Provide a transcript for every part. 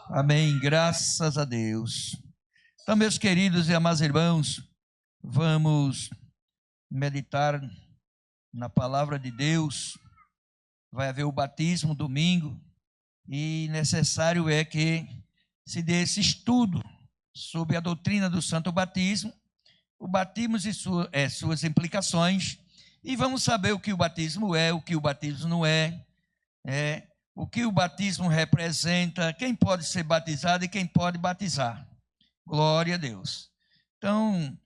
Amém, graças a Deus. Então, meus queridos e amados irmãos, vamos meditar na palavra de Deus. Vai haver o batismo domingo e necessário é que se dê esse estudo sobre a doutrina do santo batismo, o batismo e suas implicações, e vamos saber o que o batismo é, o que o batismo não é, o que o batismo representa, quem pode ser batizado e quem pode batizar. Glória a Deus. Então,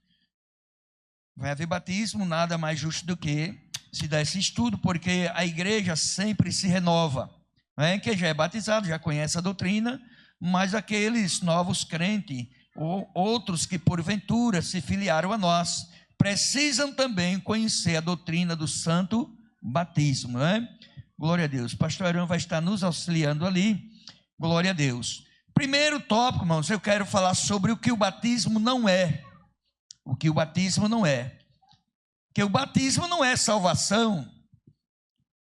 vai haver batismo, nada mais justo do que se dar esse estudo, porque a igreja sempre se renova. Quem já é batizado já conhece a doutrina, mas aqueles novos crentes, ou outros que porventura se filiaram a nós, precisam também conhecer a doutrina do santo batismo, Glória a Deus. Pastor Arão vai estar nos auxiliando ali. Glória a Deus. Primeiro tópico, irmãos, eu quero falar sobre o que o batismo não é. O que o batismo não é. Que o batismo não é salvação.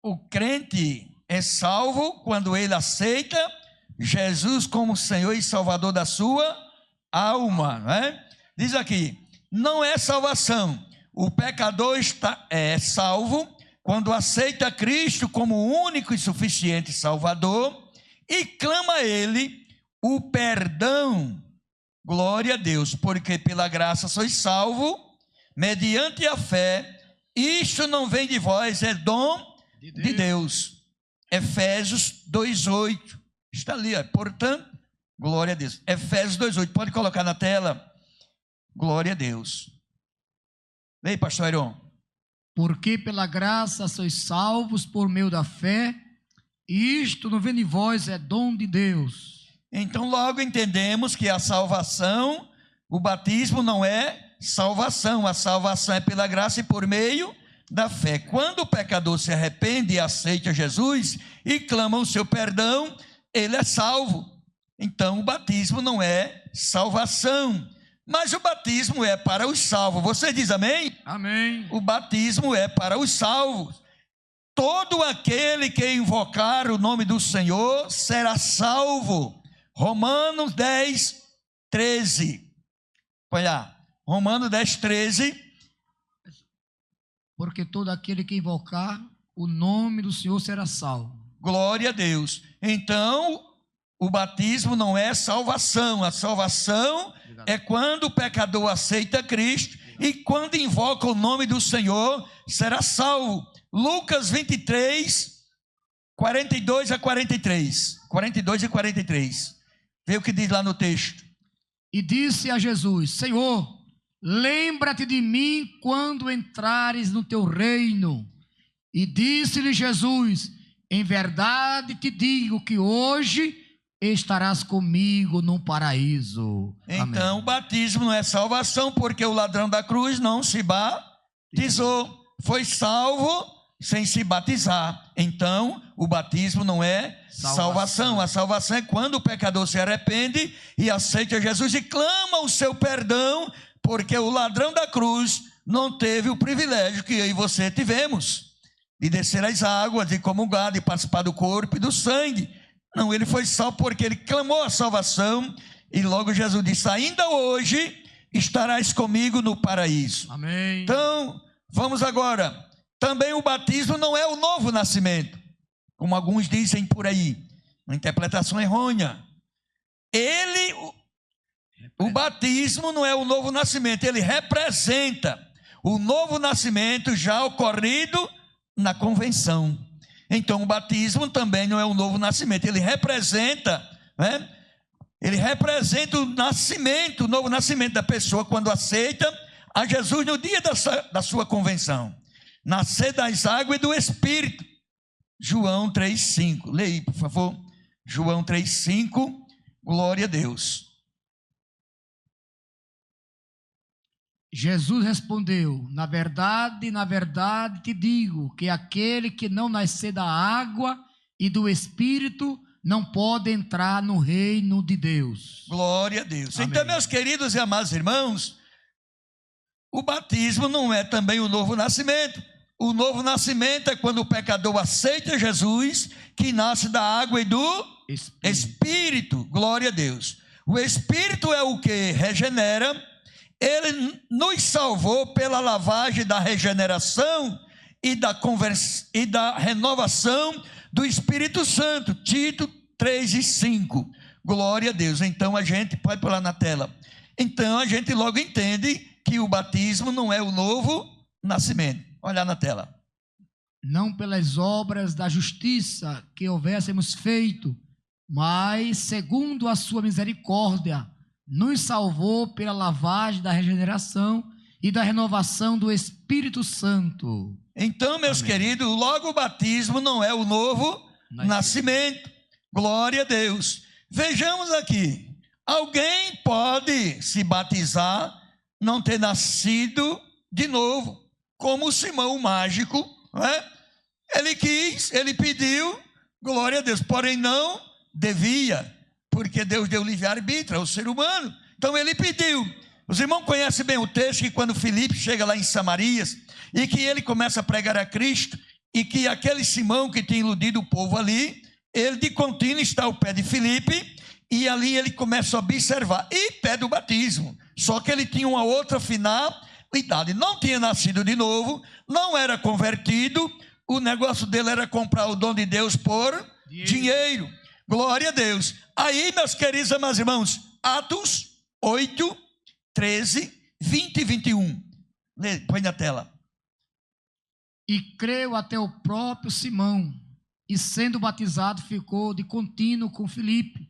O crente é salvo quando ele aceita Jesus como Senhor e Salvador da sua alma, Diz aqui, não é salvação. O pecador é salvo quando aceita Cristo como único e suficiente Salvador e clama a Ele o perdão. Glória a Deus, porque pela graça sois salvo, mediante a fé. Isto não vem de vós, é dom de Deus. Efésios 2:8. Está ali, portanto, glória a Deus. Efésios 2:8, pode colocar na tela. Glória a Deus. Leia, pastor Iron. Porque pela graça sois salvos por meio da fé, e isto não vem de vós, é dom de Deus. Então logo entendemos que a salvação, o batismo não é salvação, a salvação é pela graça e por meio da fé. Quando o pecador se arrepende e aceita Jesus e clama o seu perdão, ele é salvo. Então o batismo não é salvação, mas o batismo é para os salvos. Você diz amém? Amém. O batismo é para os salvos. Todo aquele que invocar o nome do Senhor será salvo. Romanos 10:13. Olha lá, Romanos 10:13. Porque todo aquele que invocar o nome do Senhor será salvo. Glória a Deus. Então, o batismo não é salvação. A salvação é quando o pecador aceita Cristo e quando invoca o nome do Senhor, será salvo. Lucas 23, 42 a 43. 42 e 43. Vê o que diz lá no texto. E disse a Jesus: Senhor, lembra-te de mim quando entrares no teu reino. E disse-lhe Jesus: em verdade te digo que hoje estarás comigo no paraíso. Então, Amém. o batismo não é salvação, porque o ladrão da cruz não se batizou. Foi salvo sem se batizar. Então, o batismo não é salvação. A salvação é quando o pecador se arrepende e aceita Jesus e clama o seu perdão, porque o ladrão da cruz não teve o privilégio que eu e você tivemos, de descer as águas, de comungar, de participar do corpo e do sangue. Não, ele foi salvo porque ele clamou a salvação e logo Jesus disse: ainda hoje estarás comigo no paraíso. Amém. Então, vamos agora. Também o batismo não é o novo nascimento, como alguns dizem por aí, uma interpretação errônea. O batismo não é o novo nascimento, ele representa o novo nascimento já ocorrido na convenção. Então o batismo também não é o novo nascimento, ele representa, Ele representa o nascimento, o novo nascimento da pessoa quando aceita a Jesus no dia da sua convenção. Nascer das águas e do Espírito. João 3:5. Leia aí, por favor. João 3:5. Glória a Deus. Jesus respondeu: na verdade te digo que aquele que não nascer da água e do Espírito não pode entrar no reino de Deus. Glória a Deus. Amém. Então, meus queridos e amados irmãos, o batismo não é também o novo nascimento. O novo nascimento é quando o pecador aceita Jesus, que nasce da água e do Espírito, glória a Deus. O Espírito é o que regenera. Ele nos salvou pela lavagem da regeneração e da renovação do Espírito Santo. Tito 3:5. Glória a Deus. Então a gente, pode pular na tela. Então a gente logo entende que o batismo não é o novo nascimento. Olha na tela. Não pelas obras da justiça que houvéssemos feito, mas segundo a sua misericórdia, nos salvou pela lavagem da regeneração e da renovação do Espírito Santo. Então, meus queridos, logo o batismo não é o novo nascimento. Glória a Deus. Vejamos aqui. Alguém pode se batizar, não ter nascido de novo, como Simão o mágico, não é? Ele quis, ele pediu, glória a Deus, porém não devia, porque Deus deu livre-arbítrio ao ser humano. Então ele pediu. Os irmãos conhecem bem o texto que quando Filipe chega lá em Samarias e que ele começa a pregar a Cristo e que aquele Simão que tinha iludido o povo ali, ele de contínuo está ao pé de Filipe e ali ele começa a observar e pede o batismo. Só que ele tinha uma outra finalidade, não tinha nascido de novo, não era convertido, o negócio dele era comprar o dom de Deus por dinheiro. Glória a Deus. Aí, meus queridos amados irmãos, Atos 8, 13, 20 e 21. Põe na tela. E creu até o próprio Simão, e sendo batizado ficou de contínuo com Filipe.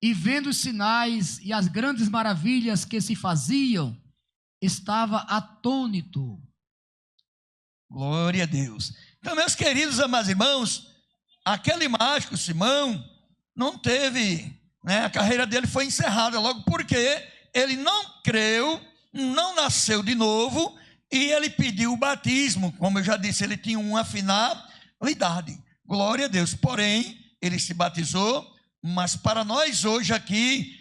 E vendo os sinais e as grandes maravilhas que se faziam, estava atônito. Glória a Deus. Então, meus queridos amados irmãos, aquele mágico Simão não teve, a carreira dele foi encerrada logo porque ele não creu, não nasceu de novo e ele pediu o batismo. Como eu já disse, ele tinha uma finalidade. Glória a Deus. Porém, ele se batizou, mas para nós hoje aqui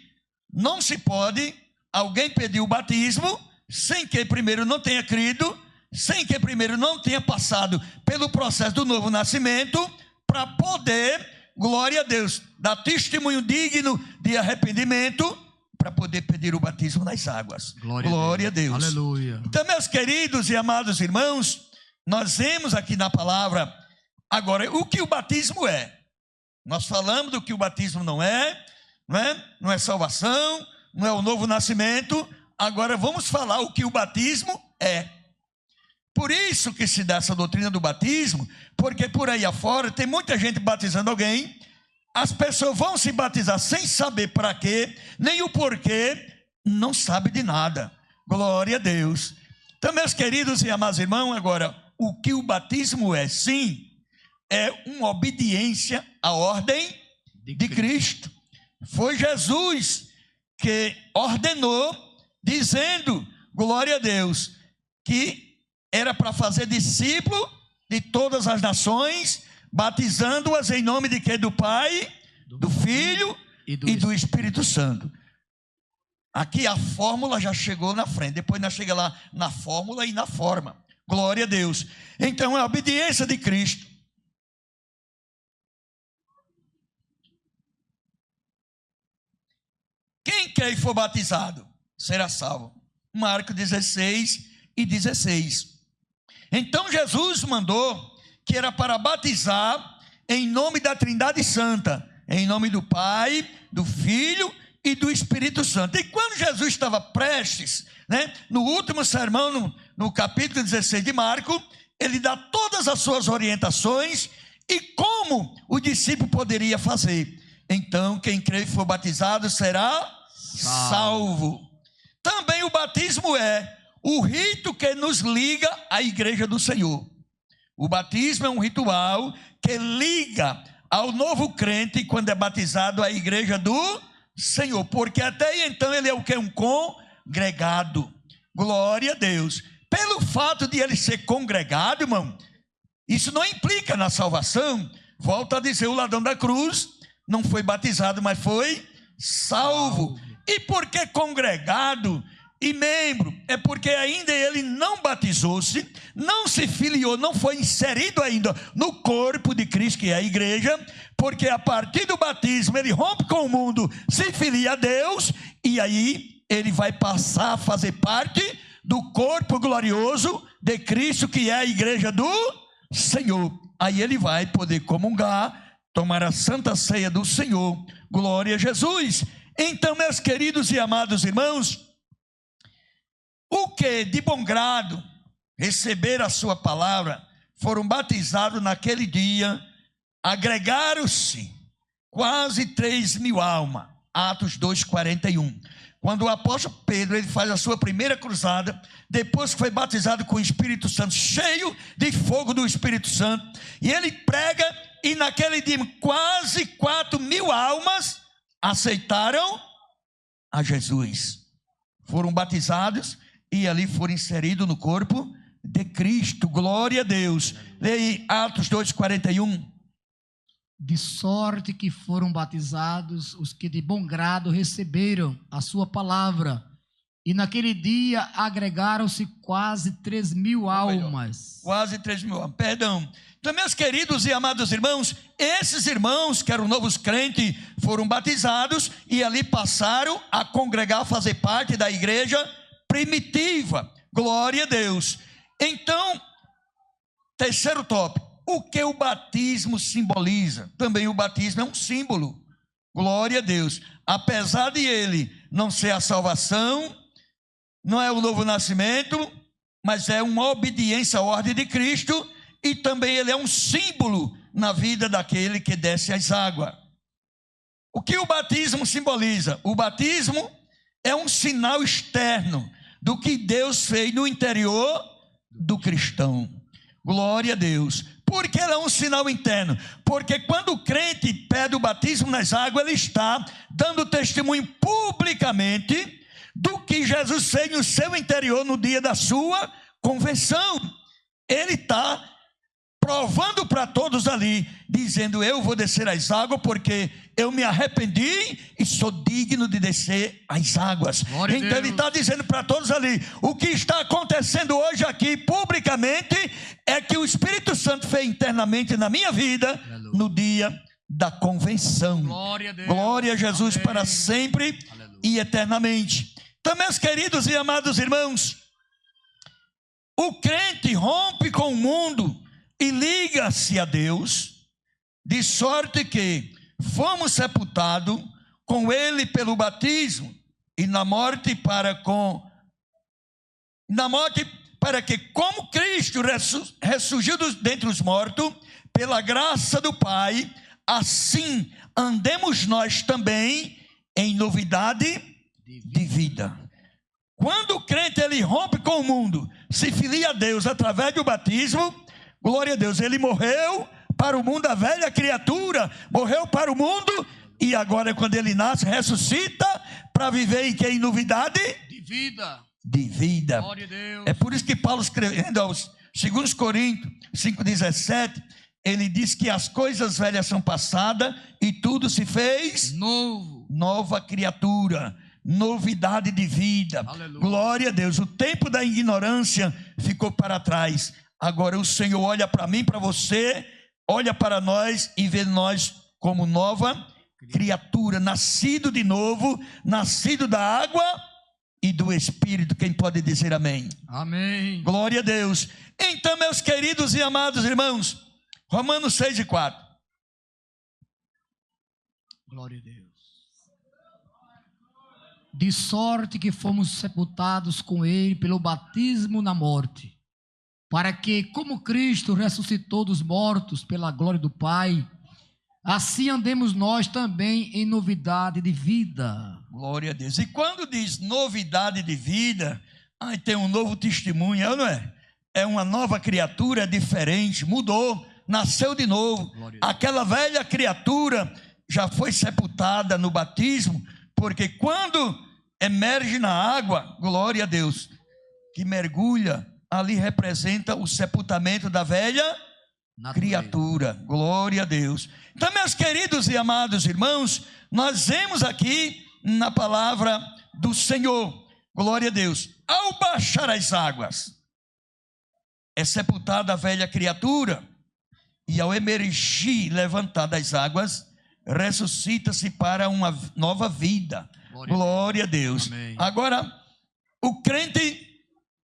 não se pode alguém pedir o batismo sem que primeiro não tenha crido, sem que primeiro não tenha passado pelo processo do novo nascimento, para poder, glória a Deus, dar testemunho digno de arrependimento, para poder pedir o batismo nas águas. Glória a Deus. Aleluia. Então, meus queridos e amados irmãos, nós vemos aqui na palavra, agora, o que o batismo é. Nós falamos do que o batismo não é salvação, não é o novo nascimento. Agora vamos falar o que o batismo é. Por isso que se dá essa doutrina do batismo, porque por aí afora tem muita gente batizando alguém, as pessoas vão se batizar sem saber para quê, nem o porquê, não sabe de nada. Glória a Deus. Então, meus queridos e amados irmãos, agora, o que o batismo é? Sim, é uma obediência à ordem de Cristo. Foi Jesus que ordenou, dizendo, glória a Deus, que era para fazer discípulo de todas as nações, batizando-as em nome de quê? Do Pai, do Filho e do Espírito Santo. Aqui a fórmula já chegou na frente, depois nós chegamos lá na fórmula e na forma. Glória a Deus. Então é a obediência de Cristo. Quem quer e for batizado será salvo. Marcos 16 e 16. Então Jesus mandou que era para batizar em nome da Trindade Santa, em nome do Pai, do Filho e do Espírito Santo. E quando Jesus estava prestes, no último sermão, no capítulo 16 de Marcos, ele dá todas as suas orientações e como o discípulo poderia fazer. Então, quem crê e for batizado será salvo. Também o batismo é o rito que nos liga à igreja do Senhor. O batismo é um ritual que liga ao novo crente, quando é batizado, à igreja do Senhor. Porque até então ele é o que? Um congregado. Glória a Deus. Pelo fato de ele ser congregado, irmão, isso não implica na salvação. Volto a dizer, o ladrão da cruz não foi batizado, mas foi salvo. E por que congregado? e membro, é porque ainda ele não batizou-se, não se filiou, não foi inserido ainda no corpo de Cristo, que é a igreja, porque a partir do batismo ele rompe com o mundo, se filia a Deus, e aí ele vai passar a fazer parte do corpo glorioso de Cristo, que é a igreja do Senhor. Aí ele vai poder comungar, tomar a santa ceia do Senhor. Glória a Jesus. Então, meus queridos e amados irmãos, o que de bom grado receber a sua palavra, foram batizados naquele dia, agregaram-se quase 3.000 almas. Atos 2:41. Quando o apóstolo Pedro ele faz a sua primeira cruzada, depois que foi batizado com o Espírito Santo, cheio de fogo do Espírito Santo, e ele prega, e naquele dia quase 4.000 almas aceitaram a Jesus, foram batizados e ali foram inseridos no corpo de Cristo. Glória a Deus. Leia Atos 2:41. De sorte que foram batizados os que de bom grado receberam a sua palavra, e naquele dia agregaram-se quase 3.000 almas. Quase 3.000 almas, perdão. Então, meus queridos e amados irmãos, esses irmãos que eram novos crentes foram batizados e ali passaram a congregar, fazer parte da igreja primitiva. Glória a Deus. Então, terceiro tópico, o que o batismo simboliza? Também o batismo é um símbolo. Glória a Deus. Apesar de ele não ser a salvação, não é o novo nascimento, mas é uma obediência à ordem de Cristo, e também ele é um símbolo na vida daquele que desce as águas. O que o batismo simboliza? O batismo é um sinal externo do que Deus fez no interior do cristão. Glória a Deus. Por que ele é um sinal interno? Porque quando o crente pede o batismo nas águas, ele está dando testemunho publicamente do que Jesus fez no seu interior no dia da sua conversão. Ele está provando para todos ali, dizendo: eu vou descer as águas porque eu me arrependi e sou digno de descer as águas. Glória então ele está dizendo para todos ali: o que está acontecendo hoje aqui publicamente é que o Espírito Santo fez internamente na minha vida. Aleluia. No dia da convenção. Glória a Deus. Glória a Jesus. Amém. Para sempre. Aleluia. E eternamente. Então, meus queridos e amados irmãos, o crente rompe com o mundo e liga-se a Deus, de sorte que fomos sepultados com ele pelo batismo e na morte para que, como Cristo ressurgiu dentre os mortos, pela graça do Pai, assim andemos nós também em novidade de vida. Quando o crente ele rompe com o mundo, se filia a Deus através do batismo, glória a Deus, ele morreu para o mundo, a velha criatura morreu para o mundo, e agora quando ele nasce, ressuscita para viver em que? Em novidade de vida. De vida. Glória a Deus. É por isso que Paulo, escrevendo aos 2 Coríntios 5,17, ele diz que as coisas velhas são passadas e tudo se fez novo. Nova criatura, novidade de vida. Aleluia. Glória a Deus. O tempo da ignorância ficou para trás. Agora o Senhor olha para mim, para você, olha para nós e vê nós como nova criatura, nascido de novo, nascido da água e do Espírito. Quem pode dizer amém? Amém. Glória a Deus. Então, meus queridos e amados irmãos, Romanos 6:4. Glória a Deus. De sorte que fomos sepultados com ele pelo batismo na morte, para que, como Cristo ressuscitou dos mortos pela glória do Pai, assim andemos nós também em novidade de vida. Glória a Deus. E quando diz novidade de vida, tem um novo testemunho, não é? É uma nova criatura, diferente, mudou, nasceu de novo. Aquela velha criatura já foi sepultada no batismo, porque quando emerge na água, glória a Deus, que mergulha, ali representa o sepultamento da velha criatura. Glória a Deus. Então, meus queridos e amados irmãos, nós vemos aqui na palavra do Senhor, glória a Deus, ao baixar as águas, é sepultada a velha criatura, e ao emergir, levantar das águas, ressuscita-se para uma nova vida. Glória a Deus. Amém. Agora, o crente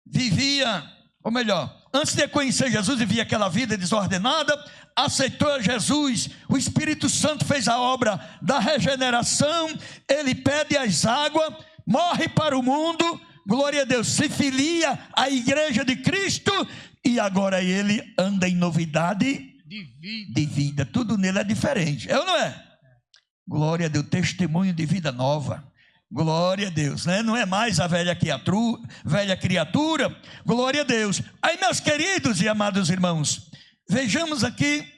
vivia, ou melhor, antes de conhecer Jesus, vivia aquela vida desordenada, aceitou Jesus, o Espírito Santo fez a obra da regeneração, ele pede as águas, morre para o mundo, glória a Deus, se filia à igreja de Cristo, e agora ele anda em novidade de vida. Tudo nele é diferente, é ou não é? Glória a Deus, testemunho de vida nova. Glória a Deus, né? Não é mais a velha criatura, glória a Deus. Aí, meus queridos e amados irmãos, vejamos aqui,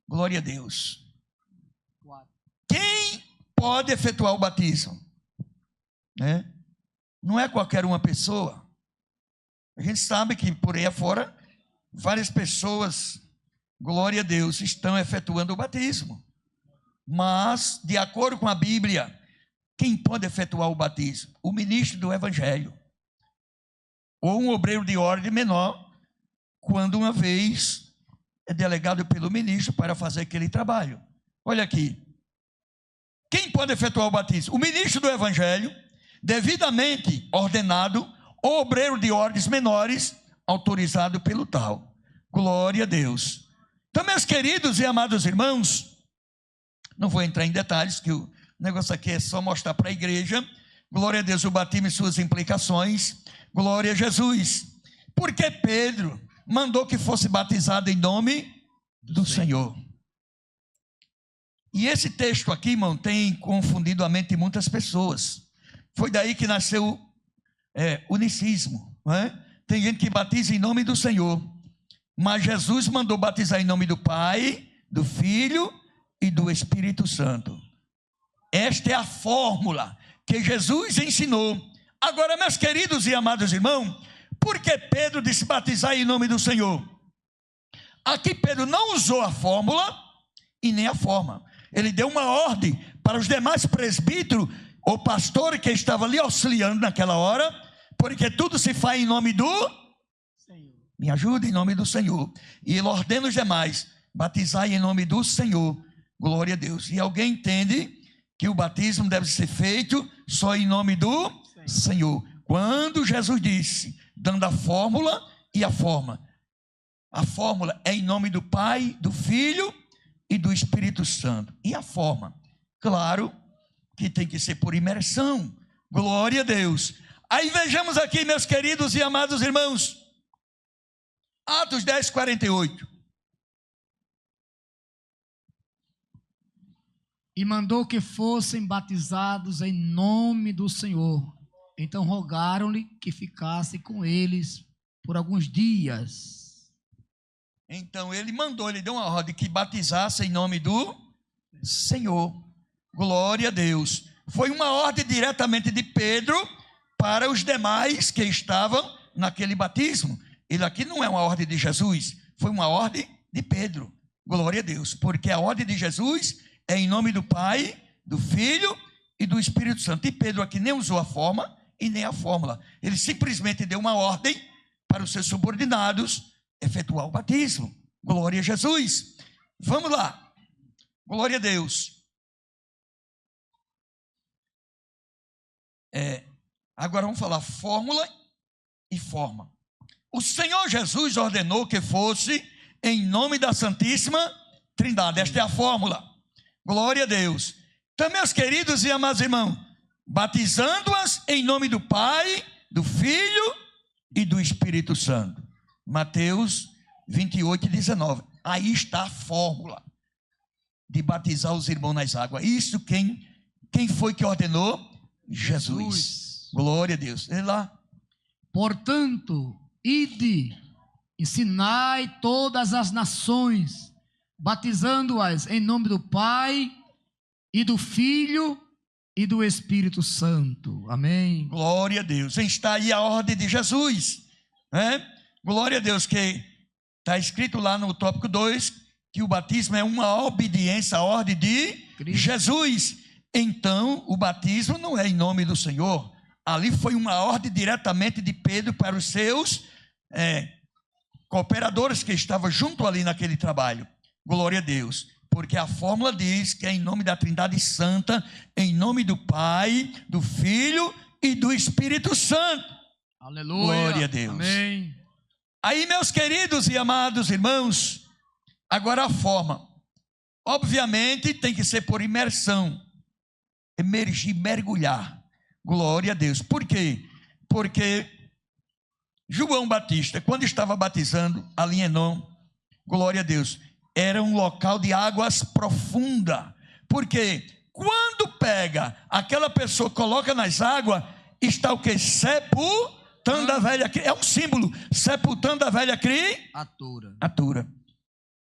glória a Deus. Quem pode efetuar o batismo? Né? Não é qualquer uma pessoa. A gente sabe que por aí afora, várias pessoas, glória a Deus, estão efetuando o batismo. Mas, de acordo com a Bíblia, quem pode efetuar o batismo? O ministro do Evangelho, ou um obreiro de ordem menor, quando uma vez é delegado pelo ministro para fazer aquele trabalho. Olha aqui, quem pode efetuar o batismo? O ministro do Evangelho, devidamente ordenado, ou obreiro de ordens menores, autorizado pelo tal. Glória a Deus. Então, meus queridos e amados irmãos, não vou entrar em detalhes, que o negócio aqui é só mostrar para a igreja. Glória a Deus, o batismo e suas implicações. Glória a Jesus. Porque Pedro mandou que fosse batizado em nome do Senhor. E esse texto aqui, irmão, tem confundido a mente de muitas pessoas. Foi daí que nasceu o unicismo. Não é? Tem gente que batiza em nome do Senhor. Mas Jesus mandou batizar em nome do Pai, do Filho e do Espírito Santo. Esta é a fórmula que Jesus ensinou. Agora, meus queridos e amados irmãos, por que Pedro disse batizar em nome do Senhor? Aqui Pedro não usou a fórmula e nem a forma. Ele deu uma ordem para os demais presbíteros ou pastores que estavam ali auxiliando naquela hora, porque tudo se faz em nome do Senhor. Me ajuda em nome do Senhor. E ele ordena os demais, batizar em nome do Senhor. Glória a Deus. E alguém entende que o batismo deve ser feito só em nome do Senhor. Quando Jesus disse, dando a fórmula e a forma. A fórmula é em nome do Pai, do Filho e do Espírito Santo. E a forma? Claro que tem que ser por imersão. Glória a Deus. Aí vejamos aqui, meus queridos e amados irmãos. Atos 10, 48. E mandou que fossem batizados em nome do Senhor. Então rogaram-lhe que ficasse com eles por alguns dias. Então ele mandou, ele deu uma ordem que batizasse em nome do Senhor. Glória a Deus. Foi uma ordem diretamente de Pedro para os demais que estavam naquele batismo. Ele aqui não é uma ordem de Jesus, foi uma ordem de Pedro. Glória a Deus, porque a ordem de Jesus é em nome do Pai, do Filho e do Espírito Santo. E Pedro aqui nem usou a forma e nem a fórmula. Ele simplesmente deu uma ordem para os seus subordinados efetuar o batismo. Glória a Jesus. Vamos lá. Glória a Deus. Agora vamos falar fórmula e forma. O Senhor Jesus ordenou que fosse em nome da Santíssima Trindade. Esta é a fórmula. Glória a Deus. Então, meus queridos e amados irmãos, batizando-as em nome do Pai, do Filho e do Espírito Santo. Mateus 28, 19. Aí está a fórmula de batizar os irmãos nas águas. Isso quem foi que ordenou? Jesus. Glória a Deus. Ele lá. Portanto, ide, ensinai todas as nações, batizando-as em nome do Pai e do Filho e do Espírito Santo. Amém. Glória a Deus. Está aí a ordem de Jesus, né? Glória a Deus, que está escrito lá no tópico 2, que o batismo é uma obediência à ordem de Cristo. Jesus. Então, o batismo não é em nome do Senhor. Ali foi uma ordem diretamente de Pedro para os seus cooperadores que estavam junto ali naquele trabalho. Glória a Deus. Porque a fórmula diz que é em nome da Trindade Santa, em nome do Pai, do Filho e do Espírito Santo. Aleluia. Glória a Deus. Amém. Aí, meus queridos e amados irmãos, agora a forma. Obviamente tem que ser por imersão. Emergir, mergulhar. Glória a Deus. Por quê? Porque João Batista, quando estava batizando ali em Enom, glória a Deus, era um local de águas profunda. Porque quando pega aquela pessoa, coloca nas águas, está o que? Sepultando a velha, é um símbolo, sepultando a velha criatura.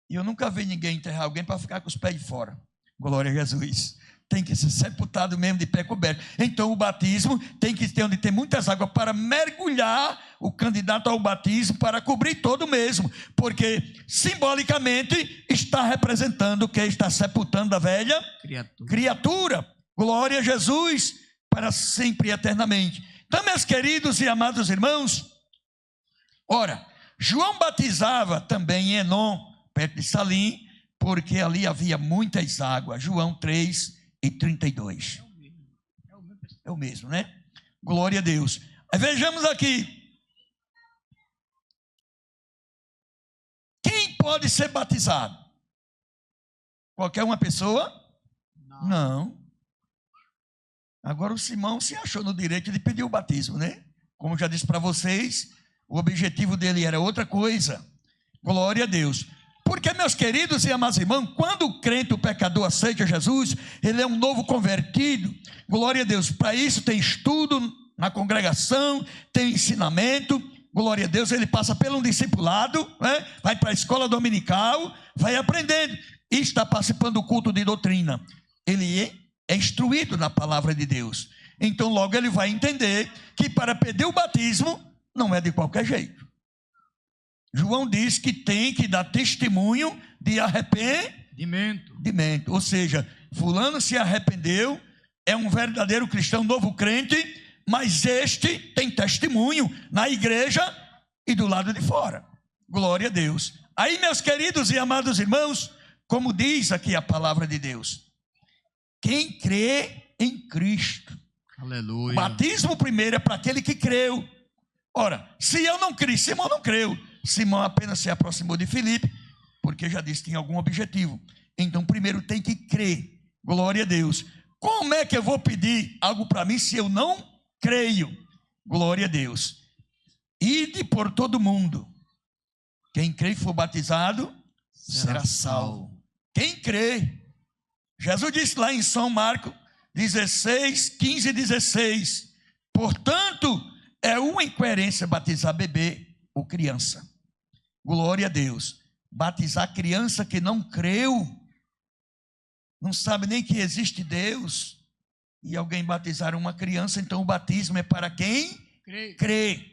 E eu nunca vi ninguém enterrar alguém para ficar com os pés de fora. Glória a Jesus. Tem que ser sepultado mesmo de pé coberto. Então o batismo tem que ter onde tem muitas águas para mergulhar o candidato ao batismo, para cobrir todo mesmo, porque simbolicamente está representando o que? Está sepultando a velha criatura. Glória a Jesus, para sempre e eternamente. Então, meus queridos e amados irmãos, ora, João batizava também em Enom, perto de Salim, porque ali havia muitas águas. João 3:32. É o mesmo, né? Glória a Deus. Aí vejamos aqui. Quem pode ser batizado? Qualquer uma pessoa? Não. Agora o Simão se achou no direito de pedir o batismo, né? Como eu já disse para vocês, o objetivo dele era outra coisa. Glória a Deus. Porque, meus queridos e amados irmãos, quando o crente, o pecador, aceita Jesus, ele é um novo convertido. Glória a Deus. Para isso tem estudo na congregação, tem ensinamento. Glória a Deus, ele passa pelo um discipulado, né? Vai para a escola dominical, vai aprendendo. E está participando do culto de doutrina. Ele é instruído na palavra de Deus. Então logo ele vai entender que para pedir o batismo não é de qualquer jeito. João diz que tem que dar testemunho de arrependimento. Ou seja, fulano se arrependeu, é um verdadeiro cristão, novo crente, mas este tem testemunho na igreja e do lado de fora. Glória a Deus. Aí, meus queridos e amados irmãos, como diz aqui a palavra de Deus, quem crê em Cristo. Aleluia. O batismo primeiro é para aquele que creu. Ora, se eu não criei, Simão não creu. Simão apenas se aproximou de Filipe, porque já disse que tinha algum objetivo. Então primeiro tem que crer. Glória a Deus. Como é que eu vou pedir algo para mim se eu não creio? Glória a Deus. Ide por todo mundo. Quem crê e for batizado será salvo. Quem crê. Jesus disse lá em São Marcos 16, 15 e 16. Portanto, é uma incoerência batizar bebê ou criança. Glória a Deus. Batizar criança que não creu, não sabe nem que existe Deus, e alguém batizar uma criança, então o batismo é para quem crê.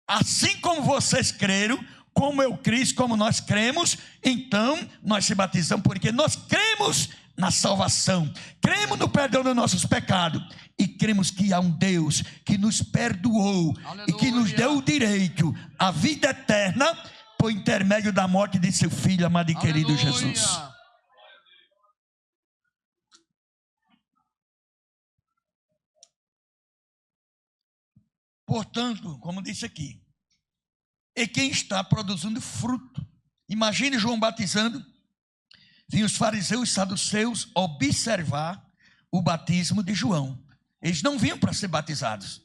Assim como vocês creram, como eu criei, como nós cremos, então nós se batizamos, porque nós cremos na salvação, cremos no perdão dos nossos pecados, e cremos que há um Deus que nos perdoou, aleluia, e que nos deu o direito à vida eterna, por intermédio da morte de seu Filho amado e querido, aleluia, Jesus. Portanto, como disse aqui, e quem está produzindo fruto. Imagine João batizando, vinham os fariseus e saduceus observar o batismo de João. Eles não vinham para ser batizados,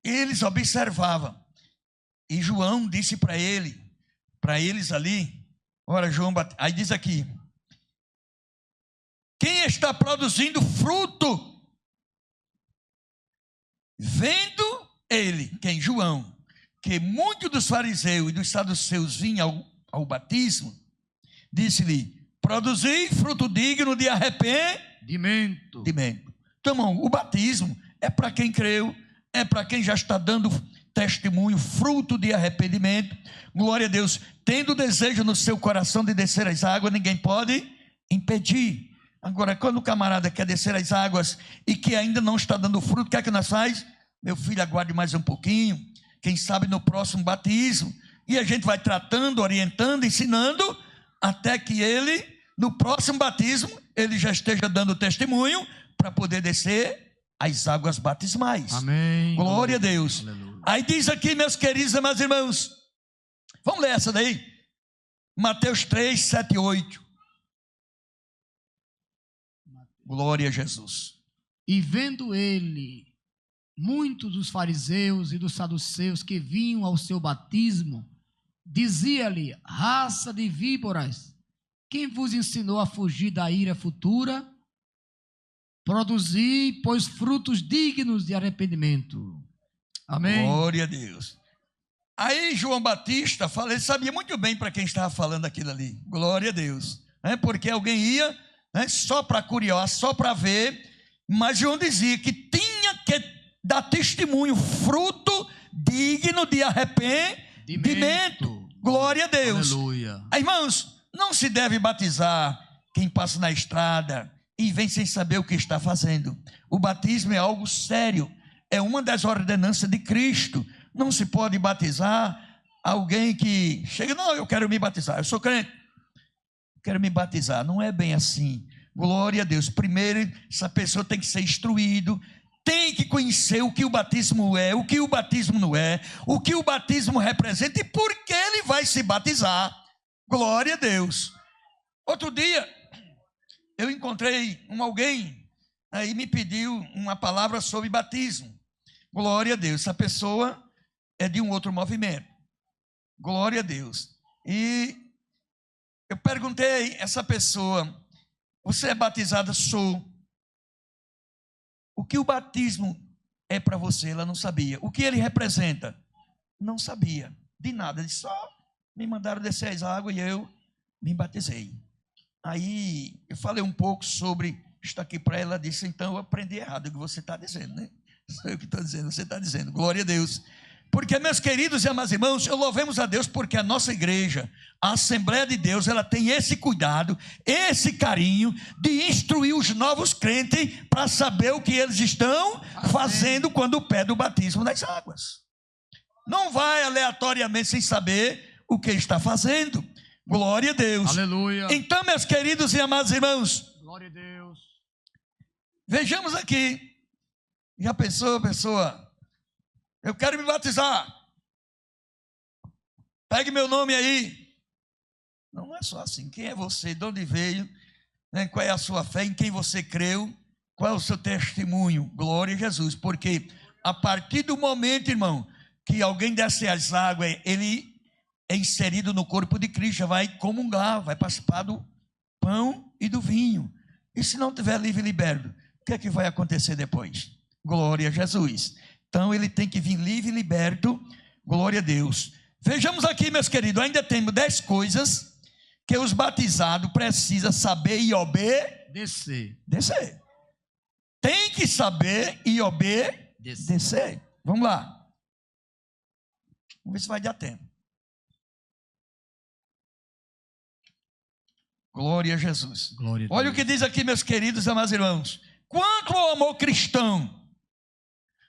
eles observavam. E João disse para eles ali, ora João, aí diz aqui, quem está produzindo fruto, vendo ele, quem? João, que muitos dos fariseus e dos saduceus vinham ao batismo, disse-lhe, produzi fruto digno de arrependimento. Então, o batismo é para quem creu, é para quem já está dando testemunho, fruto de arrependimento. Glória a Deus. Tendo desejo no seu coração de descer as águas, ninguém pode impedir. Agora, quando o camarada quer descer as águas e que ainda não está dando fruto, o que é que nós faz? Meu filho, aguarde mais um pouquinho, quem sabe no próximo batismo. E a gente vai tratando, orientando, ensinando, até que ele, no próximo batismo, ele já esteja dando testemunho para poder descer as águas batismais. Amém. Glória a Deus. Aleluia. Aí diz aqui, meus queridos e meus irmãos, vamos ler essa daí? Mateus 3, 7 e 8. Glória a Jesus. E vendo ele muitos dos fariseus e dos saduceus que vinham ao seu batismo, dizia-lhe: raça de víboras, quem vos ensinou a fugir da ira futura? Produzi, pois, frutos dignos de arrependimento. Amém. Glória a Deus. Aí João Batista ele sabia muito bem para quem estava falando aquilo ali. Glória a Deus. Porque alguém ia só para curiar, só para ver, mas João dizia que tinha que dar testemunho, fruto digno de arrependimento. Glória a Deus. Aleluia. Irmãos, não se deve batizar quem passa na estrada e vem sem saber o que está fazendo. O batismo é algo sério, é uma das ordenanças de Cristo. Não se pode batizar alguém que chega, não, eu quero me batizar, eu sou crente, quero me batizar. Não é bem assim. Glória a Deus. Primeiro, essa pessoa tem que ser instruído, tem que conhecer o que o batismo é, o que o batismo não é, o que o batismo representa e por que ele vai se batizar. Glória a Deus. Outro dia, eu encontrei alguém aí me pediu uma palavra sobre batismo. Glória a Deus. Essa pessoa é de um outro movimento. Glória a Deus. E eu perguntei a essa pessoa: você é batizada? Sou. O que o batismo é para você? Ela não sabia. O que ele representa? Não sabia de nada. Eles só me mandaram descer as águas e eu me batizei. Aí eu falei um pouco sobre isso aqui para ela. Ela disse: então eu aprendi errado o que você está dizendo, né? Sou eu que estou dizendo, você está dizendo. Glória a Deus. Porque, meus queridos e amados irmãos, eu louvemos a Deus porque a nossa igreja, a Assembleia de Deus, ela tem esse cuidado, esse carinho de instruir os novos crentes para saber o que eles estão fazendo quando pede o batismo nas águas. Não vai aleatoriamente sem saber o que está fazendo. Glória a Deus. Aleluia. Então, meus queridos e amados irmãos, glória a Deus. Vejamos aqui. Já pensou, pessoa? Eu quero me batizar. Pegue meu nome aí. Não é só assim. Quem é você? De onde veio? Qual é a sua fé? Em quem você creu? Qual é o seu testemunho? Glória a Jesus. Porque a partir do momento, irmão, que alguém desce as águas, ele é inserido no corpo de Cristo, já vai comungar, vai participar do pão e do vinho. E se não tiver livre e liberto, o que é que vai acontecer depois? Glória a Jesus. Então ele tem que vir livre e liberto. Glória a Deus. Vejamos aqui, meus queridos, ainda temos 10 coisas que os batizados precisam saber e obedecer. Tem que saber e obedecer. Vamos lá. Vamos ver se vai dar tempo. Glória a Jesus. Glória a Olha Deus. o que diz aqui, meus queridos e amados irmãos. Quanto ao amor cristão,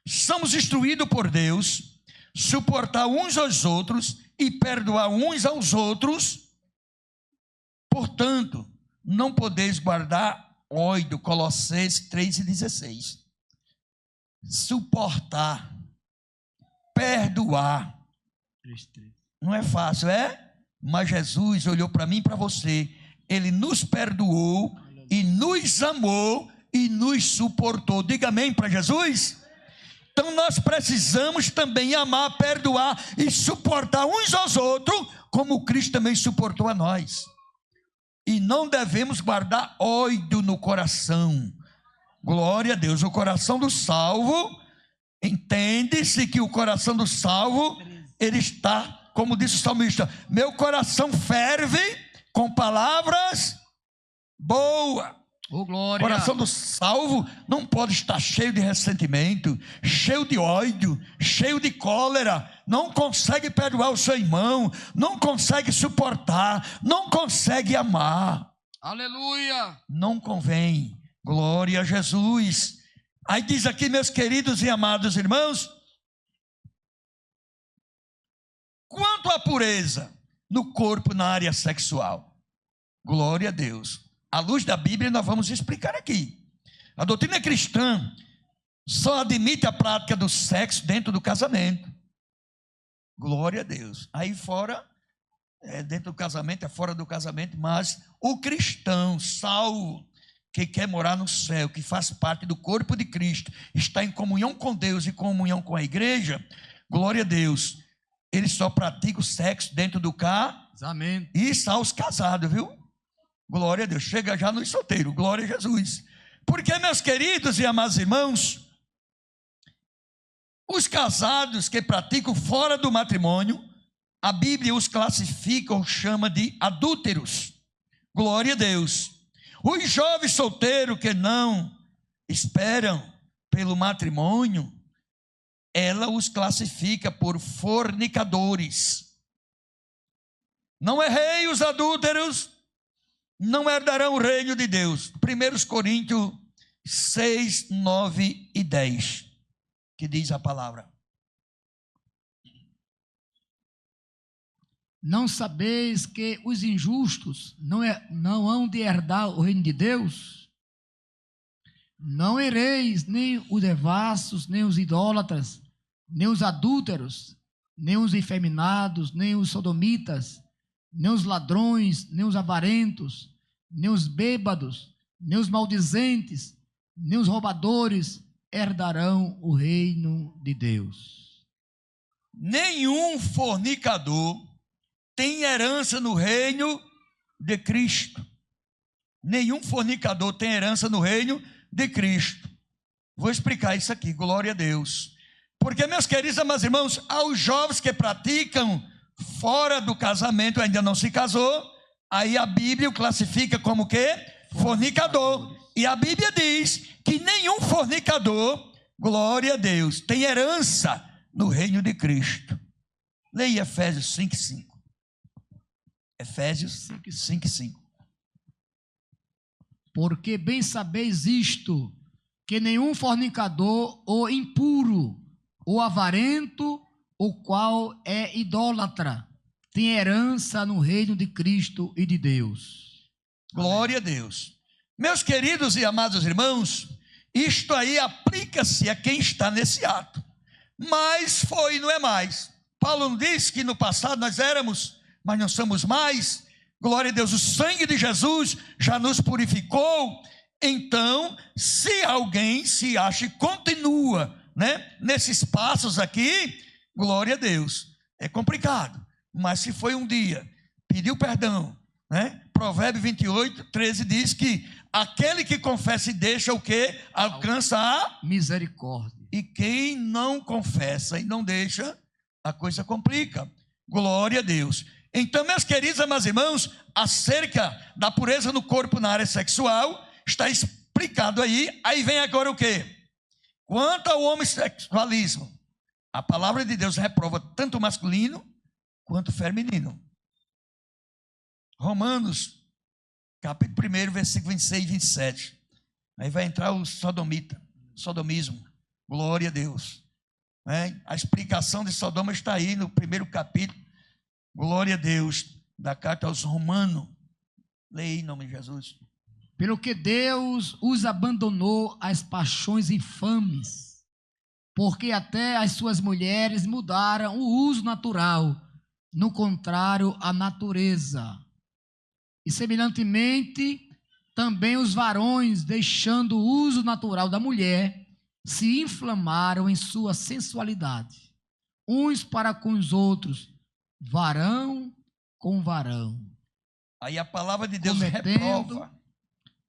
somos instruídos por Deus, suportar uns aos outros e perdoar uns aos outros. Portanto, não podeis guardar ódio. Colossenses 3:16. Suportar, perdoar. Não é fácil, é? Mas Jesus olhou para mim e para você. Ele nos perdoou e nos amou e nos suportou. Diga amém para Jesus. Então nós precisamos também amar, perdoar e suportar uns aos outros, como Cristo também suportou a nós. E não devemos guardar ódio no coração. Glória a Deus. O coração do salvo, entende-se que o coração do salvo, ele está, como disse o salmista: meu coração ferve com palavras boas. Oh, glória. O coração do salvo não pode estar cheio de ressentimento, cheio de ódio, cheio de cólera. Não consegue perdoar o seu irmão, não consegue suportar, não consegue amar. Aleluia. Não convém. Glória a Jesus. Aí diz aqui, meus queridos e amados irmãos, quanto à pureza no corpo na área sexual. Glória a Deus. À luz da Bíblia nós vamos explicar aqui. A doutrina cristã só admite a prática do sexo dentro do casamento. Glória a Deus. Aí fora, dentro do casamento, é fora do casamento, mas o cristão salvo, que quer morar no céu, que faz parte do corpo de Cristo, está em comunhão com Deus e comunhão com a igreja, glória a Deus, ele só pratica o sexo dentro do casamento. Isso aos casados, viu? Glória a Deus, chega já nos solteiros, glória a Jesus. Porque, meus queridos e amados irmãos, os casados que praticam fora do matrimônio, a Bíblia os classifica ou chama de adúlteros. Glória a Deus. Os jovens solteiros que não esperam pelo matrimônio, ela os classifica por fornicadores. Não errei, os adúlteros não herdarão o reino de Deus. 1 Coríntios 6, 9 e 10, que diz a palavra. Não sabeis que os injustos não hão de herdar o reino de Deus? Não ereis nem os devassos, nem os idólatras, nem os adúlteros, nem os efeminados, nem os sodomitas, nem os ladrões, nem os avarentos, nem os bêbados, nem os maldizentes, nem os roubadores herdarão o reino de Deus. Nenhum fornicador tem herança no reino de Cristo. Nenhum fornicador tem herança no reino de Cristo. Vou explicar isso aqui, glória a Deus. Porque, meus queridos amados irmãos, aos jovens que praticam fora do casamento, ainda não se casou, aí a Bíblia o classifica como quê? Fornicador. E a Bíblia diz que nenhum fornicador, glória a Deus, tem herança no reino de Cristo. Leia Efésios 5:5. Efésios 5:5. Porque bem sabeis isto, que nenhum fornicador ou impuro, ou avarento, o qual é idólatra, tem herança no reino de Cristo e de Deus. Glória a Deus. Meus queridos e amados irmãos, isto aí aplica-se a quem está nesse ato. Mas foi e não é mais. Paulo não disse que no passado nós éramos, mas não somos mais. Glória a Deus, o sangue de Jesus já nos purificou. Então, se alguém se acha e continua, nesses passos aqui, glória a Deus, é complicado. Mas se foi um dia, pediu perdão, Provérbio 28:13 diz que aquele que confessa e deixa o quê? Alcança a misericórdia. E quem não confessa e não deixa, a coisa complica. Glória a Deus. Então, meus queridos amados irmãos, acerca da pureza no corpo na área sexual, está explicado aí. Aí vem agora o quê? Quanto ao homossexualismo, a palavra de Deus reprova tanto o masculino quanto o feminino. Romanos, capítulo 1, versículo 26 e 27. Aí vai entrar o sodomismo. Glória a Deus. A explicação de Sodoma está aí no primeiro capítulo. Glória a Deus, da carta aos Romanos. Leia em nome de Jesus. Pelo que Deus os abandonou às paixões infames, porque até as suas mulheres mudaram o uso natural, no contrário à natureza. E semelhantemente, também os varões, deixando o uso natural da mulher, se inflamaram em sua sensualidade, uns para com os outros, varão com varão. Aí a palavra de Deus reprova.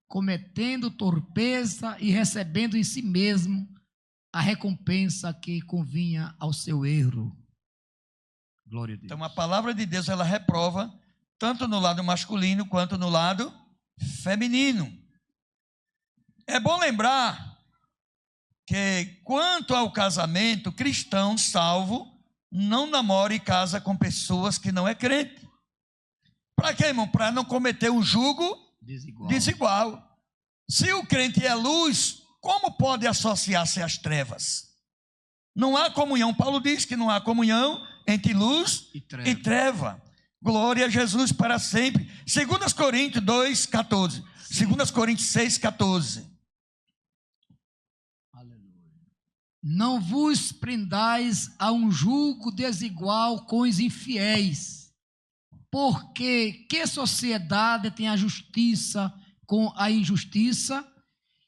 Cometendo torpeza e recebendo em si mesmo a recompensa que convinha ao seu erro. Glória a Deus. Então a palavra de Deus, ela reprova tanto no lado masculino quanto no lado feminino. É bom lembrar que quanto ao casamento, cristão salvo não namora e casa com pessoas que não é crente. Para quê, irmão? Para não cometer um jugo desigual. Se o crente é luz, como pode associar-se às trevas? Não há comunhão. Paulo diz que não há comunhão entre luz e treva. Glória a Jesus para sempre. 2 Coríntios 2,14. 2 Coríntios 6,14. Não vos prendais a um julgo desigual com os infiéis, porque que sociedade tem a justiça com a injustiça,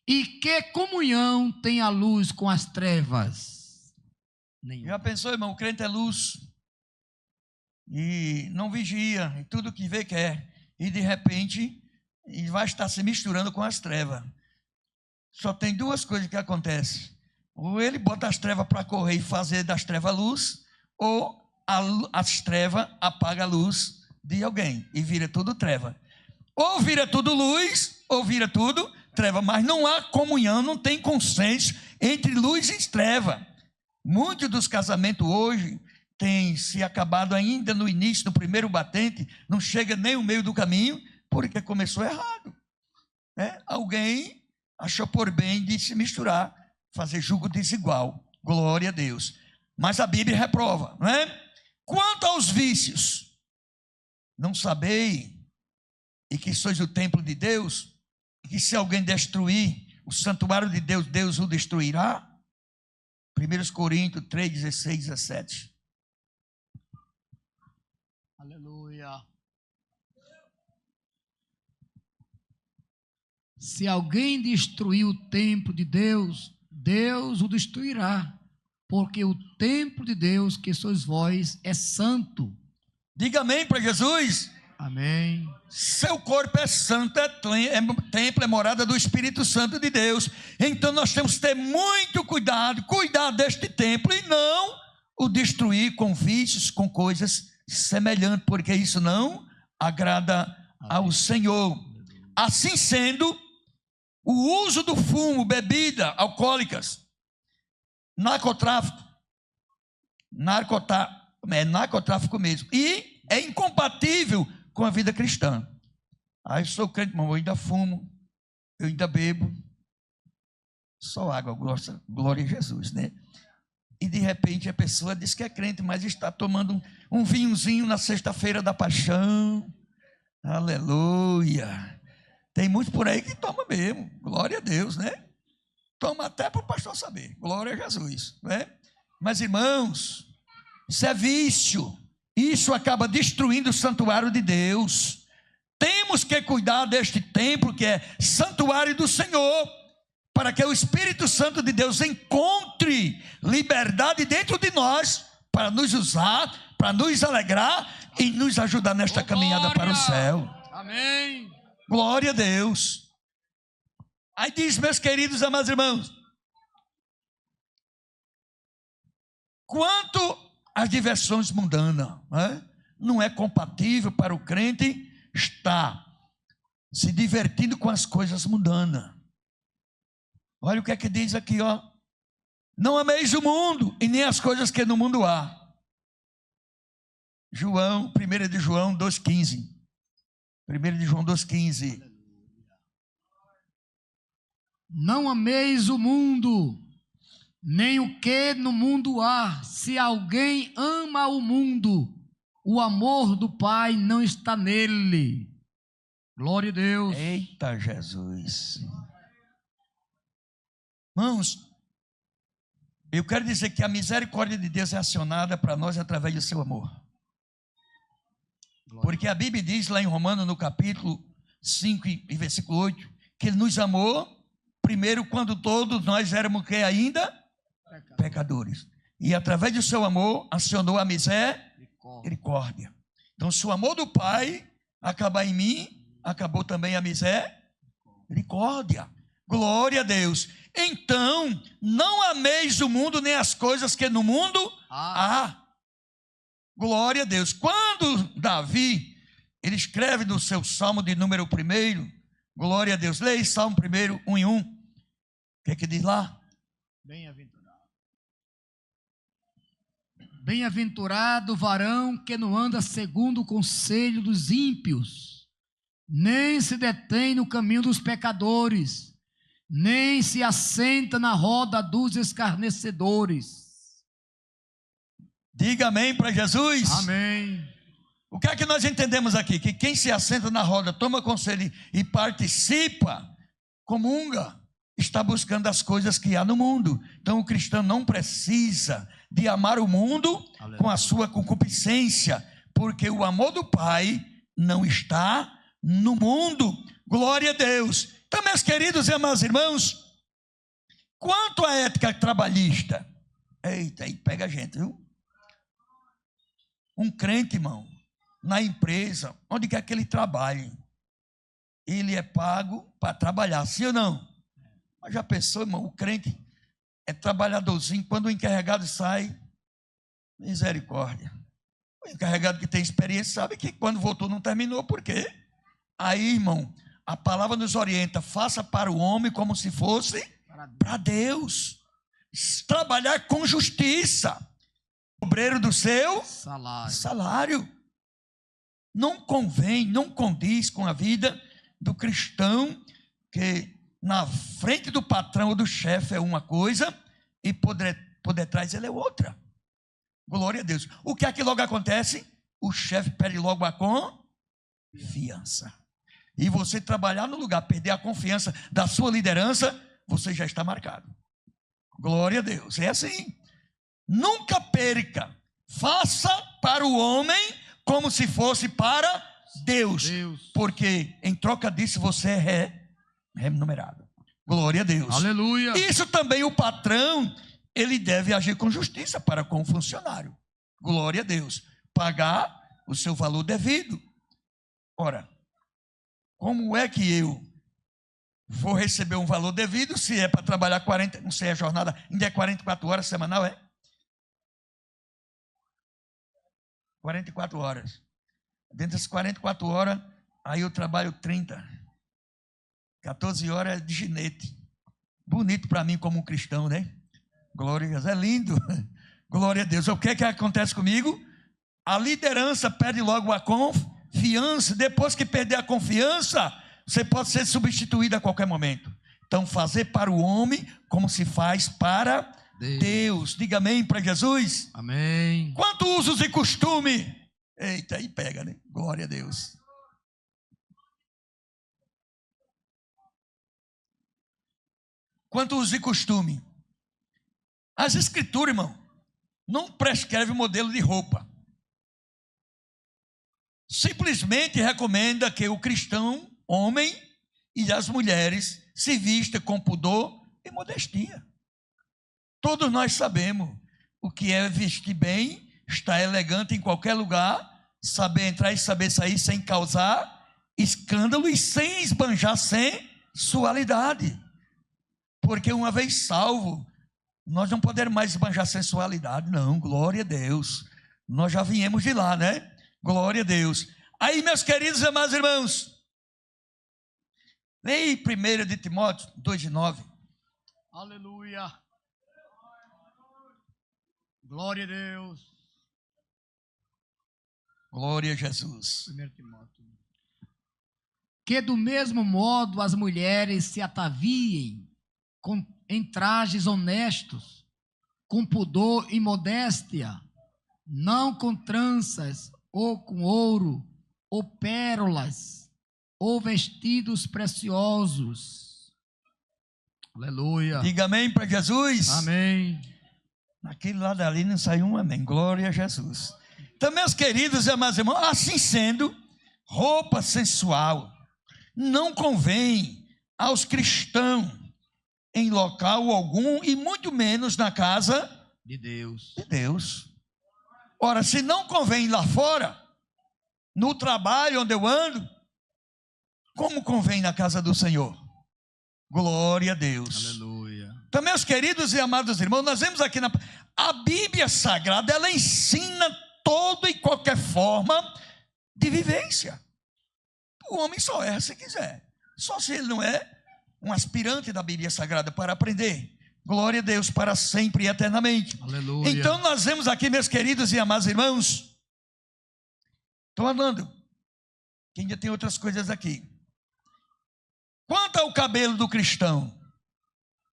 e que comunhão tem a luz com as trevas? Nenhum. Já pensou, irmão? O crente é luz e não vigia, e tudo que vê quer, e de repente ele vai estar se misturando com as trevas. Só tem duas coisas que acontecem: ou ele bota as trevas para correr e fazer das trevas luz, ou as trevas apagam a luz de alguém e vira tudo treva. Ou vira tudo luz, ou vira tudo treva, mas não há comunhão, não tem consenso entre luz e treva. Muitos dos casamentos hoje têm se acabado ainda no início, no primeiro batente, não chega nem o meio do caminho, porque começou errado. Alguém achou por bem de se misturar, fazer julgo desigual. Glória a Deus. Mas a Bíblia reprova, não é? Quanto aos vícios, não sabei e que sois o templo de Deus, e que se alguém destruir o santuário de Deus, Deus o destruirá? 1 Coríntios 3, 16, 17. Aleluia. Se alguém destruir o templo de Deus, Deus o destruirá, porque o templo de Deus, que sois vós, é santo. Diga amém para Jesus. Amém. Seu corpo é santo, é templo, é morada do Espírito Santo de Deus. Então nós temos que ter muito cuidado, cuidar deste templo e não o destruir com vícios, com coisas semelhantes, porque isso não agrada ao Senhor. Assim sendo, o uso do fumo, bebida alcoólicas, narcotráfico mesmo, e é incompatível com a vida cristã. Eu sou crente, mas eu ainda fumo, eu ainda bebo, só água, glória a Jesus, né? E de repente a pessoa diz que é crente, mas está tomando um vinhozinho na sexta-feira da paixão. Aleluia. Tem muitos por aí que toma mesmo, glória a Deus, né? Toma até para o pastor saber, glória a Jesus, né? Mas irmãos, isso é vício, isso acaba destruindo o santuário de Deus. Temos que cuidar deste templo que é santuário do Senhor, para que o Espírito Santo de Deus encontre liberdade dentro de nós, para nos usar, para nos alegrar e nos ajudar nesta caminhada para o céu. Amém. Glória a Deus. Aí diz, meus queridos amados irmãos, quanto às diversões mundanas, não é compatível para o crente estar se divertindo com as coisas mundanas. Olha o que é que diz aqui, ó. Não ameis o mundo e nem as coisas que no mundo há. 1 de João 2,15. 1 de João 2,15. Não ameis o mundo, nem o que no mundo há. Se alguém ama o mundo, o amor do Pai não está nele. Glória a Deus. Eita Jesus. Irmãos, eu quero dizer que a misericórdia de Deus é acionada para nós através do seu amor. Porque a Bíblia diz lá em Romanos, no capítulo 5 e versículo 8, que Ele nos amou primeiro quando todos nós éramos que ainda pecadores. E através do seu amor acionou a misericórdia. Então, se o amor do Pai acabar em mim, acabou também a misericórdia. Glória a Deus. Então, não ameis o mundo nem as coisas que no mundo há. Glória a Deus. Quando Davi, ele escreve no seu Salmo de número 1, glória a Deus, leia Salmo 1, 1 e 1. O que é que diz lá? Bem-aventurado. Bem-aventurado o varão que não anda segundo o conselho dos ímpios, nem se detém no caminho dos pecadores, nem se assenta na roda dos escarnecedores. Diga amém para Jesus. Amém. O que é que nós entendemos aqui? Que quem se assenta na roda, toma conselho e participa, comunga, está buscando as coisas que há no mundo. Então o cristão não precisa de amar o mundo com a sua concupiscência, porque o amor do Pai não está no mundo. Glória a Deus. Então, meus queridos e amados irmãos, quanto à ética trabalhista, eita, aí pega a gente, viu? Um crente, irmão, na empresa, onde quer que ele trabalhe, ele é pago para trabalhar, sim ou não? Mas já pensou, irmão, o crente é trabalhadorzinho, quando o encarregado sai, misericórdia. O encarregado que tem experiência sabe que quando voltou não terminou, por quê? Aí, irmão, a palavra nos orienta, faça para o homem como se fosse para Deus. Trabalhar com justiça. Obreiro do seu salário. Não convém, não condiz com a vida do cristão, que na frente do patrão ou do chefe é uma coisa e por detrás ele é outra. Glória a Deus. O que é que logo acontece? O chefe perde logo a confiança. E você trabalhar no lugar, perder a confiança da sua liderança, você já está marcado. Glória a Deus. É assim. Nunca perca. Faça para o homem como se fosse para Deus. Porque em troca disso você é remunerado. Glória a Deus. Aleluia. Isso também o patrão, ele deve agir com justiça para com o funcionário. Glória a Deus. Pagar o seu valor devido. Ora, como é que eu vou receber um valor devido se é para trabalhar 40, não sei a jornada, ainda é 44 horas semanal, é? 44 horas. Dentro das 44 horas, aí eu trabalho 30. 14 horas de ginete. Bonito para mim como um cristão, né? Glória a Deus, é lindo. Glória a Deus. O que é que acontece comigo? A liderança perde logo a confiança. Depois que perder a confiança, você pode ser substituído a qualquer momento. Então, fazer para o homem como se faz para Deus. Diga amém para Jesus. Amém. Quanto usos e costume? Eita, aí pega, né? Glória a Deus. Quanto usos e costume? As escrituras, irmão, não prescreve modelo de roupa. Simplesmente recomenda que o cristão, homem e as mulheres, se vistam com pudor e modestia. Todos nós sabemos o que é vestir bem, estar elegante em qualquer lugar, saber entrar e saber sair sem causar escândalo e sem esbanjar sensualidade. Porque uma vez salvo, nós não podemos mais esbanjar sensualidade, não, glória a Deus. Nós já viemos de lá, né? Glória a Deus. Aí, meus queridos e amados irmãos, leia 1 de Timóteo 2:9. Aleluia. Glória a Deus. Glória a Jesus. 1 Timóteo. Que do mesmo modo as mulheres se ataviem em trajes honestos, com pudor e modéstia, não com tranças, ou com ouro, ou pérolas, ou vestidos preciosos. Aleluia. Diga amém para Jesus. Amém. Naquele lado ali não saiu um amém. Glória a Jesus. Então, meus queridos e amados irmãos, assim sendo, roupa sensual não convém aos cristãos em local algum e muito menos na casa de Deus. Ora, se não convém lá fora, no trabalho onde eu ando, como convém na casa do Senhor? Glória a Deus. Aleluia. Então, meus queridos e amados irmãos, nós vemos aqui a Bíblia Sagrada, ela ensina toda e qualquer forma de vivência. O homem só erra se quiser, só se ele não é um aspirante da Bíblia Sagrada para aprender. Glória a Deus para sempre e eternamente. Aleluia. Então nós vemos aqui, meus queridos e amados irmãos, estou falando que ainda tem outras coisas aqui. Quanto ao cabelo do cristão,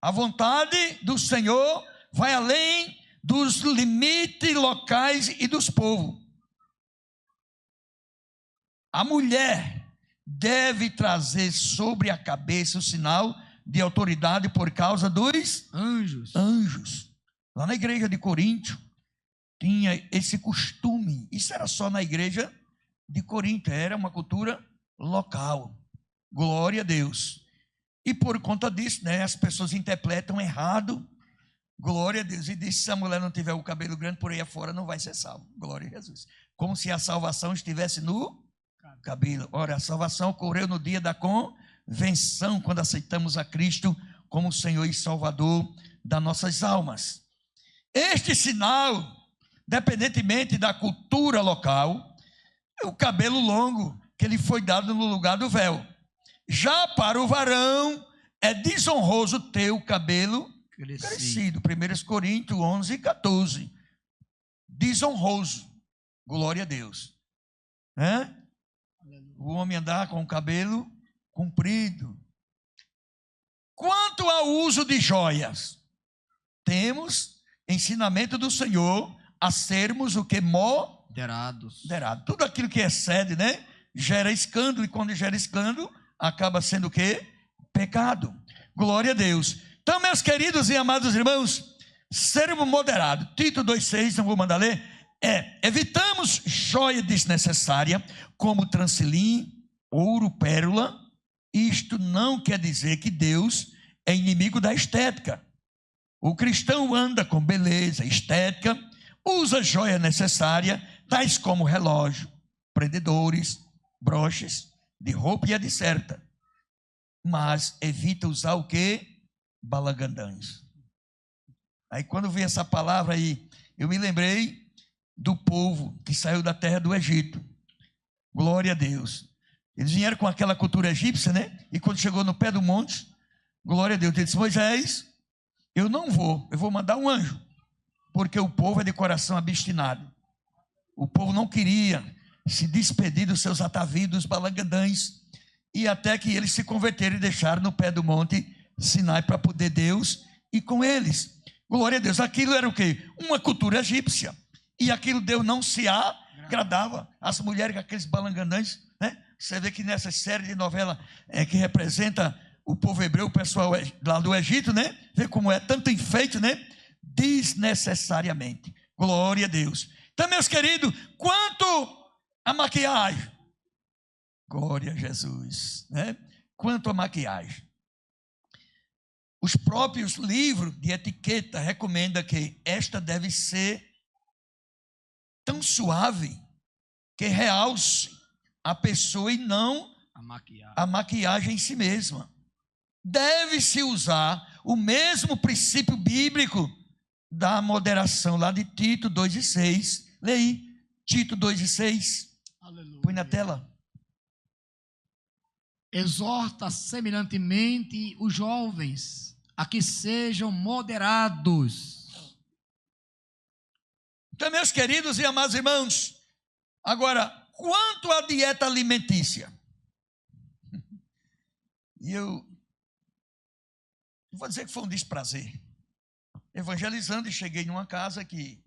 a vontade do Senhor vai além dos limites locais e dos povos. A mulher deve trazer sobre a cabeça o sinal de autoridade por causa dos anjos. Lá na igreja de Coríntio tinha esse costume. Isso era só na igreja de Coríntio, era uma cultura local. Glória a Deus. E por conta disso, né, as pessoas interpretam errado. Glória a Deus. E diz: se a mulher não tiver o cabelo grande por aí afora, não vai ser salvo. Glória a Jesus. Como se a salvação estivesse no cabelo. Ora, a salvação ocorreu no dia da convenção, quando aceitamos a Cristo como Senhor e Salvador das nossas almas. Este sinal, independentemente da cultura local, é o cabelo longo que lhe foi dado no lugar do véu. Já para o varão, é desonroso ter o cabelo crescido. 1 Coríntios 11, 14. Desonroso. Glória a Deus. O homem andar com o cabelo comprido. Quanto ao uso de joias, temos ensinamento do Senhor a sermos o que? Moderados. Tudo aquilo que excede, né, gera escândalo, e quando gera escândalo, acaba sendo o quê? Pecado. Glória a Deus. Então, meus queridos e amados irmãos, sermos moderados. Tito 2,6, não vou mandar ler. Evitamos joia desnecessária, como trancelim, ouro, pérola. Isto não quer dizer que Deus é inimigo da estética. O cristão anda com beleza, estética, usa joia necessária, tais como relógio, prendedores, broches, de roupa e etc. Mas evita usar o quê? Balangandãs. Aí quando vi essa palavra aí, eu me lembrei do povo que saiu da terra do Egito. Glória a Deus. Eles vieram com aquela cultura egípcia, né? E quando chegou no pé do monte, glória a Deus, ele disse: Moisés, eu vou mandar um anjo, porque o povo é de coração obstinado. O povo não queria se despedir dos seus atavios, dos balangandãs, e até que eles se converteram e deixaram no pé do monte Sinai para poder Deus ir com eles. Glória a Deus. Aquilo era o quê? Uma cultura egípcia. E aquilo Deus não se agradava. As mulheres com aqueles balangandãs, né? Você vê que nessa série de novela que representa o povo hebreu, o pessoal lá do Egito, né? Vê como é tanto enfeite, né? Desnecessariamente. Glória a Deus. Então, meus queridos, quanto a maquiagem, glória a Jesus, né? Quanto a maquiagem, os próprios livros de etiqueta recomendam que esta deve ser tão suave que realce a pessoa e não a maquiagem em si mesma. Deve-se usar o mesmo princípio bíblico da moderação, lá de Tito 2,6. Leia aí, Tito 2,6. Aleluia. Põe na tela. Exorta semelhantemente os jovens a que sejam moderados. Então, meus queridos e amados irmãos, agora, quanto à dieta alimentícia, e eu vou dizer que foi um desprazer, evangelizando, e cheguei numa casa que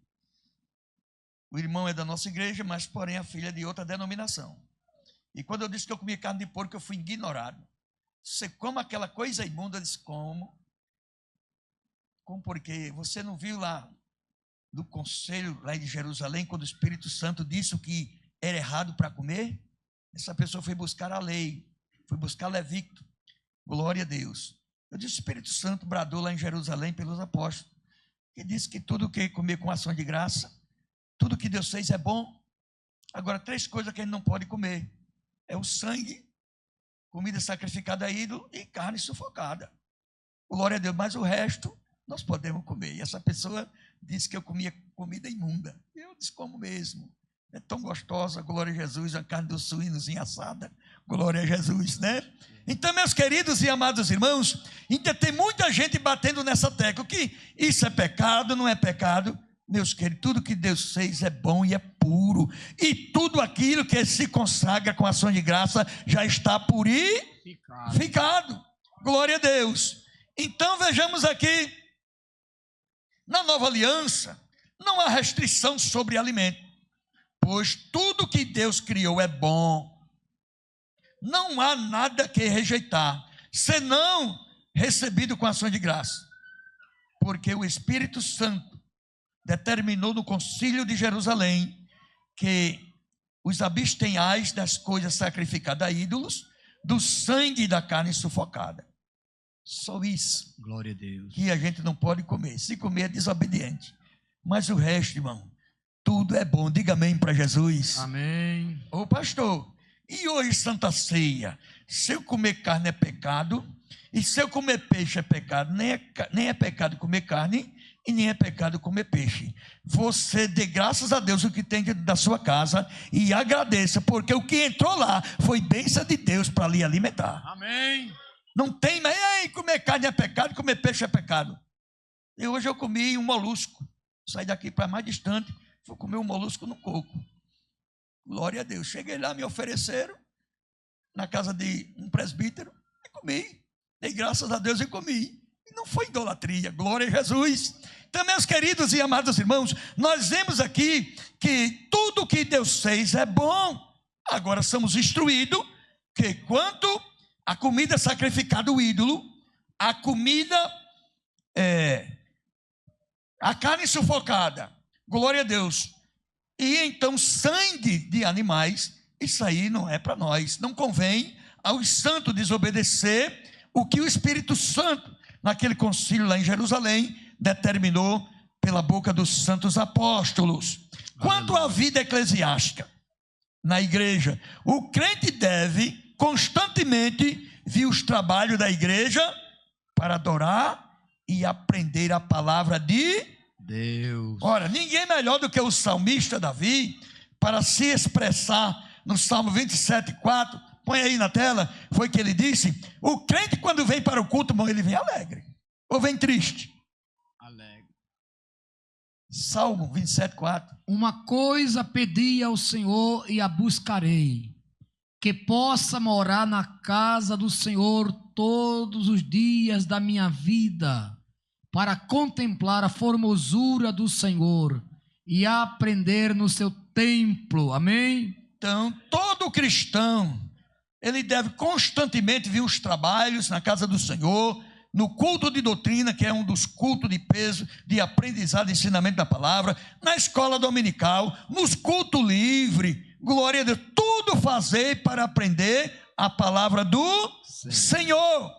o irmão é da nossa igreja, mas porém a filha é de outra denominação. E quando eu disse que eu comia carne de porco, eu fui ignorado. Você come aquela coisa imunda? Eu disse: como porque você não viu lá do conselho lá de Jerusalém, quando o Espírito Santo disse o que era errado para comer? Essa pessoa foi buscar a lei, foi buscar Levítico. Glória a Deus. Eu disse: o Espírito Santo bradou lá em Jerusalém pelos apóstolos, que disse que tudo que comer com ação de graça, tudo que Deus fez é bom. Agora, 3 coisas que a gente não pode comer: é o sangue, comida sacrificada a ídolo e carne sufocada. Glória a Deus. Mas o resto nós podemos comer. E essa pessoa disse que eu comia comida imunda. Eu disse: como mesmo? É tão gostosa, glória a Jesus, a carne dos suínos assada. Glória a Jesus, né? Então, meus queridos e amados irmãos, ainda tem muita gente batendo nessa tecla, que isso é pecado, não é pecado. Meus queridos, tudo que Deus fez é bom e é puro. E tudo aquilo que se consagra com ação de graça já está purificado. Glória a Deus. Então vejamos aqui, na nova aliança, não há restrição sobre alimento, pois tudo que Deus criou é bom. Não há nada que rejeitar, senão recebido com ação de graça. Porque o Espírito Santo determinou no Concílio de Jerusalém que os abstenhais das coisas sacrificadas a ídolos, do sangue e da carne sufocada. Só isso. Glória a Deus. Que a gente não pode comer. Se comer é desobediente. Mas o resto, irmão, tudo é bom. Diga amém para Jesus. Amém. Ô pastor, e hoje Santa Ceia? Se eu comer carne é pecado, e se eu comer peixe é pecado. Nem é pecado comer carne, e nem é pecado comer peixe. Você dê graças a Deus o que tem dentro da sua casa e agradeça, porque o que entrou lá foi bênção de Deus para lhe alimentar. Amém. Não tem, mas ei, comer carne é pecado, comer peixe é pecado. E hoje eu comi um molusco. Saí daqui para mais distante, fui comer um molusco no coco. Glória a Deus. Cheguei lá, me ofereceram na casa de um presbítero e comi. Dei graças a Deus e comi. E não foi idolatria. Glória a Jesus. Então, meus queridos e amados irmãos, nós vemos aqui que tudo que Deus fez é bom. Agora somos instruídos que quanto a comida sacrificada ao ídolo, a comida, a carne sufocada, glória a Deus, e então sangue de animais, isso aí não é para nós. Não convém aos santos desobedecer o que o Espírito Santo, naquele concílio lá em Jerusalém, determinou pela boca dos santos apóstolos. Quanto à vida eclesiástica na igreja, o crente deve constantemente vir os trabalhos da igreja para adorar e aprender a palavra de Deus. Ora, ninguém melhor do que o salmista Davi para se expressar no Salmo 27:4. Põe aí na tela. Foi que ele disse: o crente, quando vem para o culto, irmão, ele vem alegre ou vem triste? Alegre. Salmo 27:4. Uma coisa pedi ao Senhor e a buscarei, que possa morar na casa do Senhor todos os dias da minha vida, para contemplar a formosura do Senhor e aprender no seu templo. Amém? Então, todo cristão, ele deve constantemente vir os trabalhos na casa do Senhor, no culto de doutrina, que é um dos cultos de peso, de aprendizado e ensinamento da palavra, na escola dominical, nos cultos livres, glória a Deus, tudo fazer para aprender a palavra do Senhor.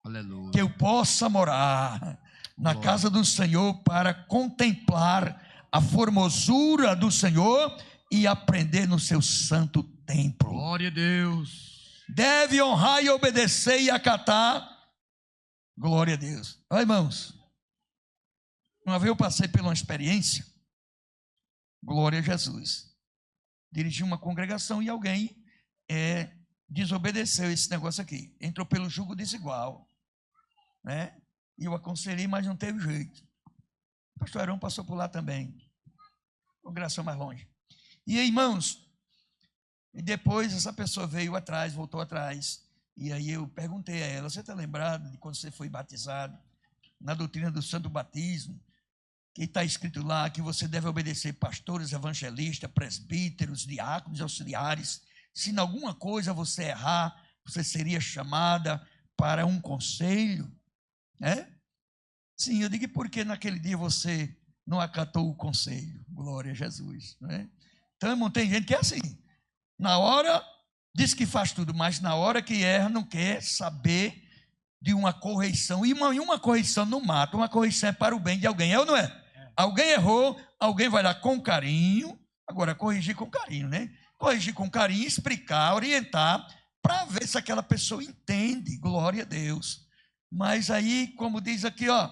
Aleluia. Que eu possa morar na casa do Senhor para contemplar a formosura do Senhor e aprender no seu santo templo. Glória a Deus. Deve honrar e obedecer e acatar. Glória a Deus. Olha, irmãos, uma vez eu passei por uma experiência, glória a Jesus, dirigi uma congregação e alguém desobedeceu esse negócio aqui, entrou pelo jugo desigual, né? E eu aconselhei, mas não teve jeito. O pastor Arão passou por lá também, congregação mais longe. E aí, irmãos, e depois essa pessoa veio atrás, voltou atrás. E aí eu perguntei a ela: você está lembrado de quando você foi batizado? Na doutrina do santo batismo, que está escrito lá que você deve obedecer pastores, evangelistas, presbíteros, diáconos, auxiliares. Se em alguma coisa você errar, você seria chamada para um conselho. Sim, eu digo: porque naquele dia você não acatou o conselho? Glória a Jesus, não é? Então, irmão, tem gente que é assim, na hora diz que faz tudo, mas na hora que erra não quer saber de uma correção. E uma correção não mata, uma correção é para o bem de alguém, é ou não é? Alguém errou, alguém vai lá com carinho. Agora, corrigir com carinho, né? Corrigir com carinho, explicar, orientar, para ver se aquela pessoa entende, glória a Deus. Mas aí, como diz aqui, ó,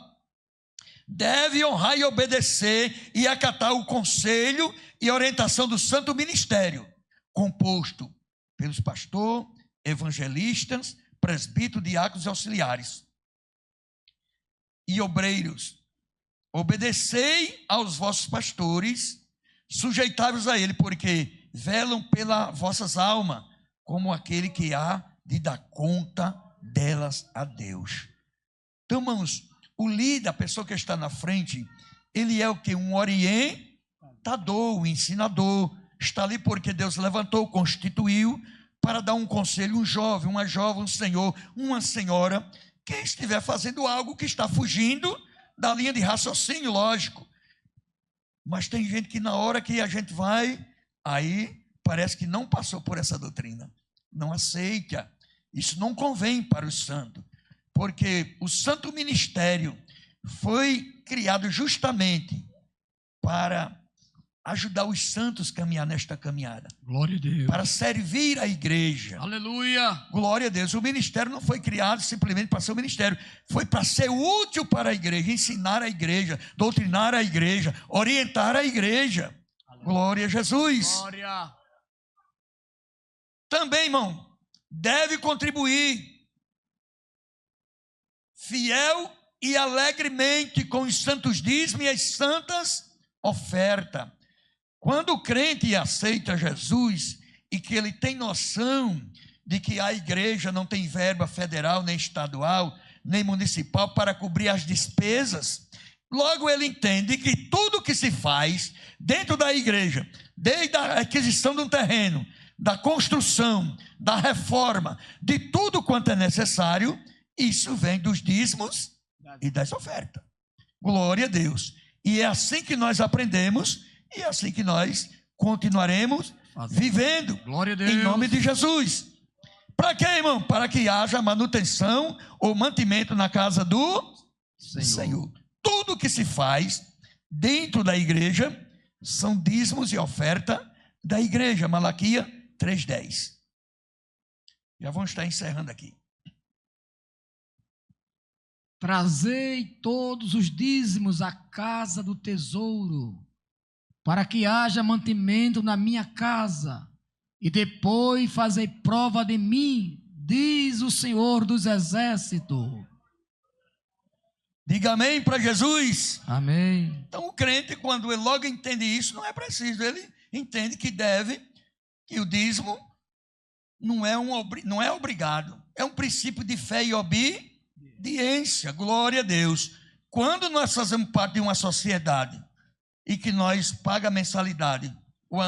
deve honrar e obedecer e acatar o conselho e orientação do santo ministério, composto pelos pastores, evangelistas, presbíteros, diáconos e auxiliares, e obreiros, obedecei aos vossos pastores, sujeitai-vos a ele, porque velam pelas vossas almas, como aquele que há de dar conta delas a Deus. Então, irmãos, o líder, a pessoa que está na frente, ele é o que? Um orientador, um ensinador. Está ali porque Deus levantou, constituiu, para dar um conselho, um jovem, uma jovem, um senhor, uma senhora, que estiver fazendo algo que está fugindo da linha de raciocínio lógico. Mas tem gente que na hora que a gente vai, aí parece que não passou por essa doutrina, não aceita. Isso não convém para os santos, porque o santo ministério foi criado justamente para ajudar os santos a caminhar nesta caminhada. Glória a Deus. Para servir a igreja. Aleluia. Glória a Deus. O ministério não foi criado simplesmente para ser um ministério, foi para ser útil para a igreja, ensinar a igreja, doutrinar a igreja, orientar a igreja. Aleluia. Glória a Jesus. Glória. Também, irmão, deve contribuir fiel e alegremente com os santos dízimos e as santas ofertas. Quando o crente aceita Jesus e que ele tem noção de que a igreja não tem verba federal, nem estadual, nem municipal para cobrir as despesas, logo ele entende que tudo que se faz dentro da igreja, desde a aquisição de um terreno, da construção, da reforma, de tudo quanto é necessário, isso vem dos dízimos e das ofertas. Glória a Deus. E é assim que nós aprendemos e é assim que nós continuaremos vivendo. Glória a Deus. Em nome de Jesus. Para quê, irmão? Para que haja manutenção ou mantimento na casa do Senhor. Tudo que se faz dentro da igreja são dízimos e oferta da igreja. Malaquias 3:10. Já vamos estar encerrando aqui. Trazei todos os dízimos à casa do tesouro, para que haja mantimento na minha casa, e depois fazei prova de mim, diz o Senhor dos Exércitos. Diga amém para Jesus. Amém. Então o crente, quando ele logo entende isso, não é preciso, ele entende que deve, que o dízimo não é obrigado, é um princípio de fé e obediência. Glória a Deus. Quando nós fazemos parte de uma sociedade e que nós pagamos mensalidade ou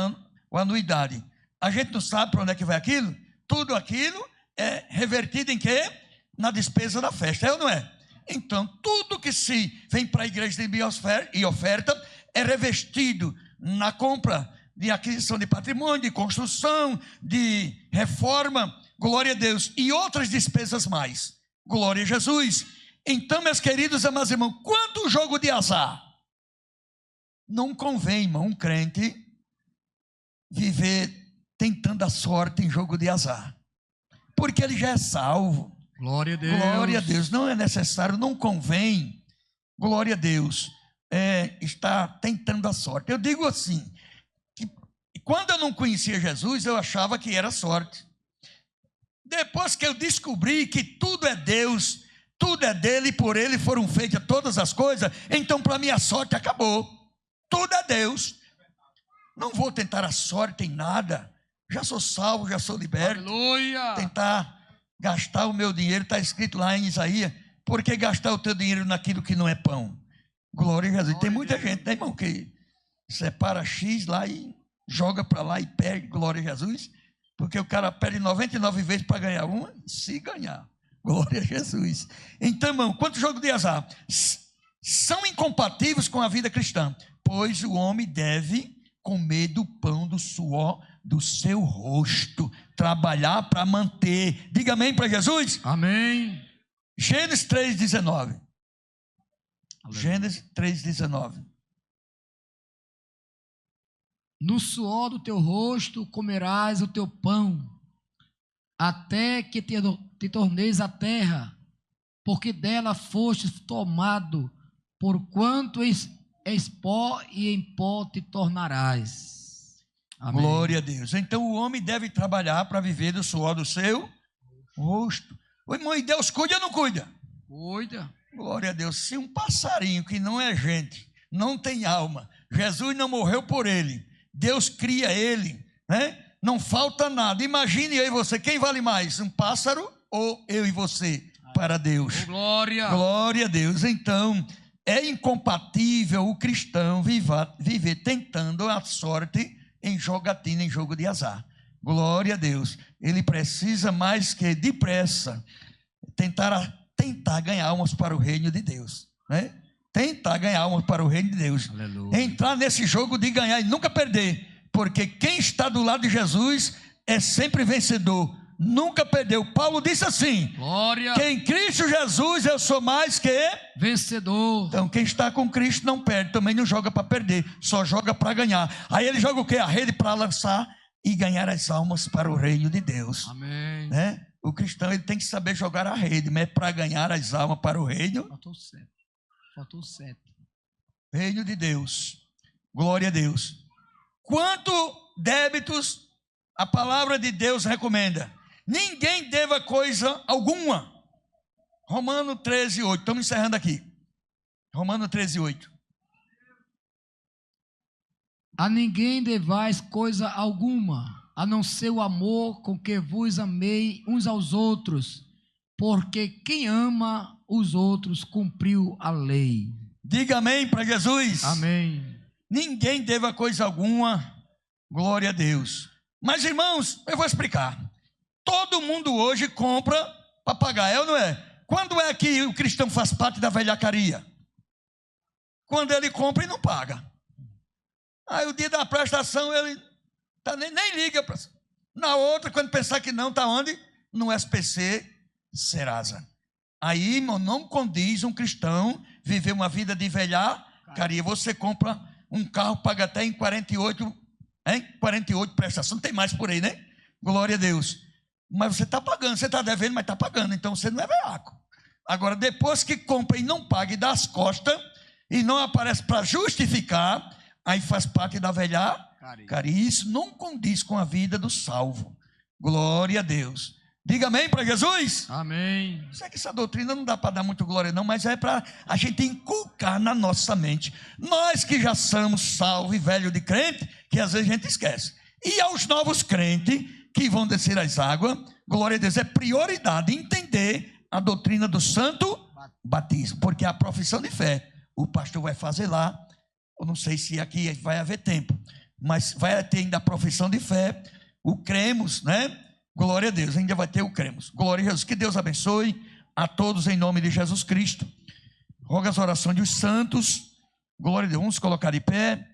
anuidade, a gente não sabe para onde é que vai aquilo? Tudo aquilo é revertido em quê? Na despesa da festa, é ou não é? Então, tudo que se vem para a igreja de oferta é revestido na compra de aquisição de patrimônio, de construção, de reforma, glória a Deus, e outras despesas mais. Glória a Jesus. Então, meus queridos amados irmãos, quanto jogo de azar. Não convém, irmão, um crente viver tentando a sorte em jogo de azar, porque ele já é salvo. Glória a Deus. Glória a Deus. Não é necessário, não convém. Glória a Deus. Está tentando a sorte. Eu digo assim, que quando eu não conhecia Jesus, eu achava que era sorte. Depois que eu descobri que tudo é Deus, tudo é dele e por ele foram feitas todas as coisas, então para mim a sorte acabou. Tudo é Deus. Não vou tentar a sorte em nada. Já sou salvo, já sou liberto. Aleluia. Tentar gastar o meu dinheiro, está escrito lá em Isaías, por que gastar o teu dinheiro naquilo que não é pão? Glória a Jesus. Tem muita gente, né, irmão, que separa X lá e joga para lá e perde, glória a Jesus, porque o cara perde 99 vezes para ganhar uma, se ganhar. Glória a Jesus. Então, irmão, quanto jogo de azar? São incompatíveis com a vida cristã, pois o homem deve comer do pão do suor do seu rosto, trabalhar para manter. Diga amém para Jesus. Amém. Gênesis 3:19. Gênesis 3:19. No suor do teu rosto comerás o teu pão, até que te torneis a terra, porque dela fostes tomado, porquanto és pó e em pó te tornarás. Amém. Glória a Deus. Então o homem deve trabalhar para viver do suor do seu rosto. O irmão, e Deus cuida ou não cuida? Cuida. Glória a Deus. Se um passarinho que não é gente, não tem alma, Jesus não morreu por ele, Deus cria ele, né? Não falta nada. Imagine eu e você, quem vale mais, um pássaro ou eu e você para Deus? Oh, glória. Glória a Deus. Então, é incompatível o cristão viver tentando a sorte em jogatina, em jogo de azar. Glória a Deus. Ele precisa mais que depressa tentar ganhar almas para o reino de Deus, né? Tentar ganhar almas para o reino de Deus. Aleluia. Entrar nesse jogo de ganhar e nunca perder, porque quem está do lado de Jesus é sempre vencedor, nunca perdeu. Paulo disse assim: glória. Que em Cristo Jesus eu sou mais que vencedor. Então quem está com Cristo não perde, também não joga para perder, só joga para ganhar. Aí ele joga o quê? A rede para lançar e ganhar as almas para o reino de Deus. Amém. Né? O cristão ele tem que saber jogar a rede, mas é para ganhar as almas para o reino. Faltou 7. Reino de Deus. Glória a Deus. Quanto débitos a palavra de Deus recomenda? Ninguém deva coisa alguma. Romano 13:8. Estamos encerrando aqui. Romano 13:8. A ninguém devais coisa alguma, a não ser o amor com que vos amei uns aos outros, porque quem ama os outros cumpriu a lei. Diga amém para Jesus. Amém. Ninguém deva coisa alguma. Glória a Deus. Mas irmãos, eu vou explicar. Todo mundo hoje compra para pagar, é ou não é? Quando é que o cristão faz parte da velhacaria? Quando ele compra e não paga. Aí o dia da prestação ele nem liga. Na outra, quando pensar que não, está onde? No SPC Serasa. Aí, irmão, não condiz um cristão viver uma vida de velhacaria. Você compra um carro, paga até em 48 prestação, não tem mais por aí, né? Glória a Deus. Mas você está pagando, você está devendo, mas está pagando, então você não é velhaco. Agora, depois que compra e não paga e dá as costas, e não aparece para justificar, aí faz parte da velhacaria. Isso não condiz com a vida do salvo. Glória a Deus. Diga amém para Jesus. Amém. Sei que essa doutrina não dá para dar muito glória não, mas é para a gente inculcar na nossa mente. Nós que já somos salvos e velhos de crente, que às vezes a gente esquece. E aos novos crentes que vão descer as águas, glória a Deus, é prioridade entender a doutrina do santo batismo, porque a profissão de fé, o pastor vai fazer lá. Eu não sei se aqui vai haver tempo, mas vai ter ainda a profissão de fé, o cremos, né? Glória a Deus, ainda vai ter o cremos. Glória a Jesus, que Deus abençoe a todos em nome de Jesus Cristo. Roga as orações dos santos. Glória a Deus, vamos colocar de pé.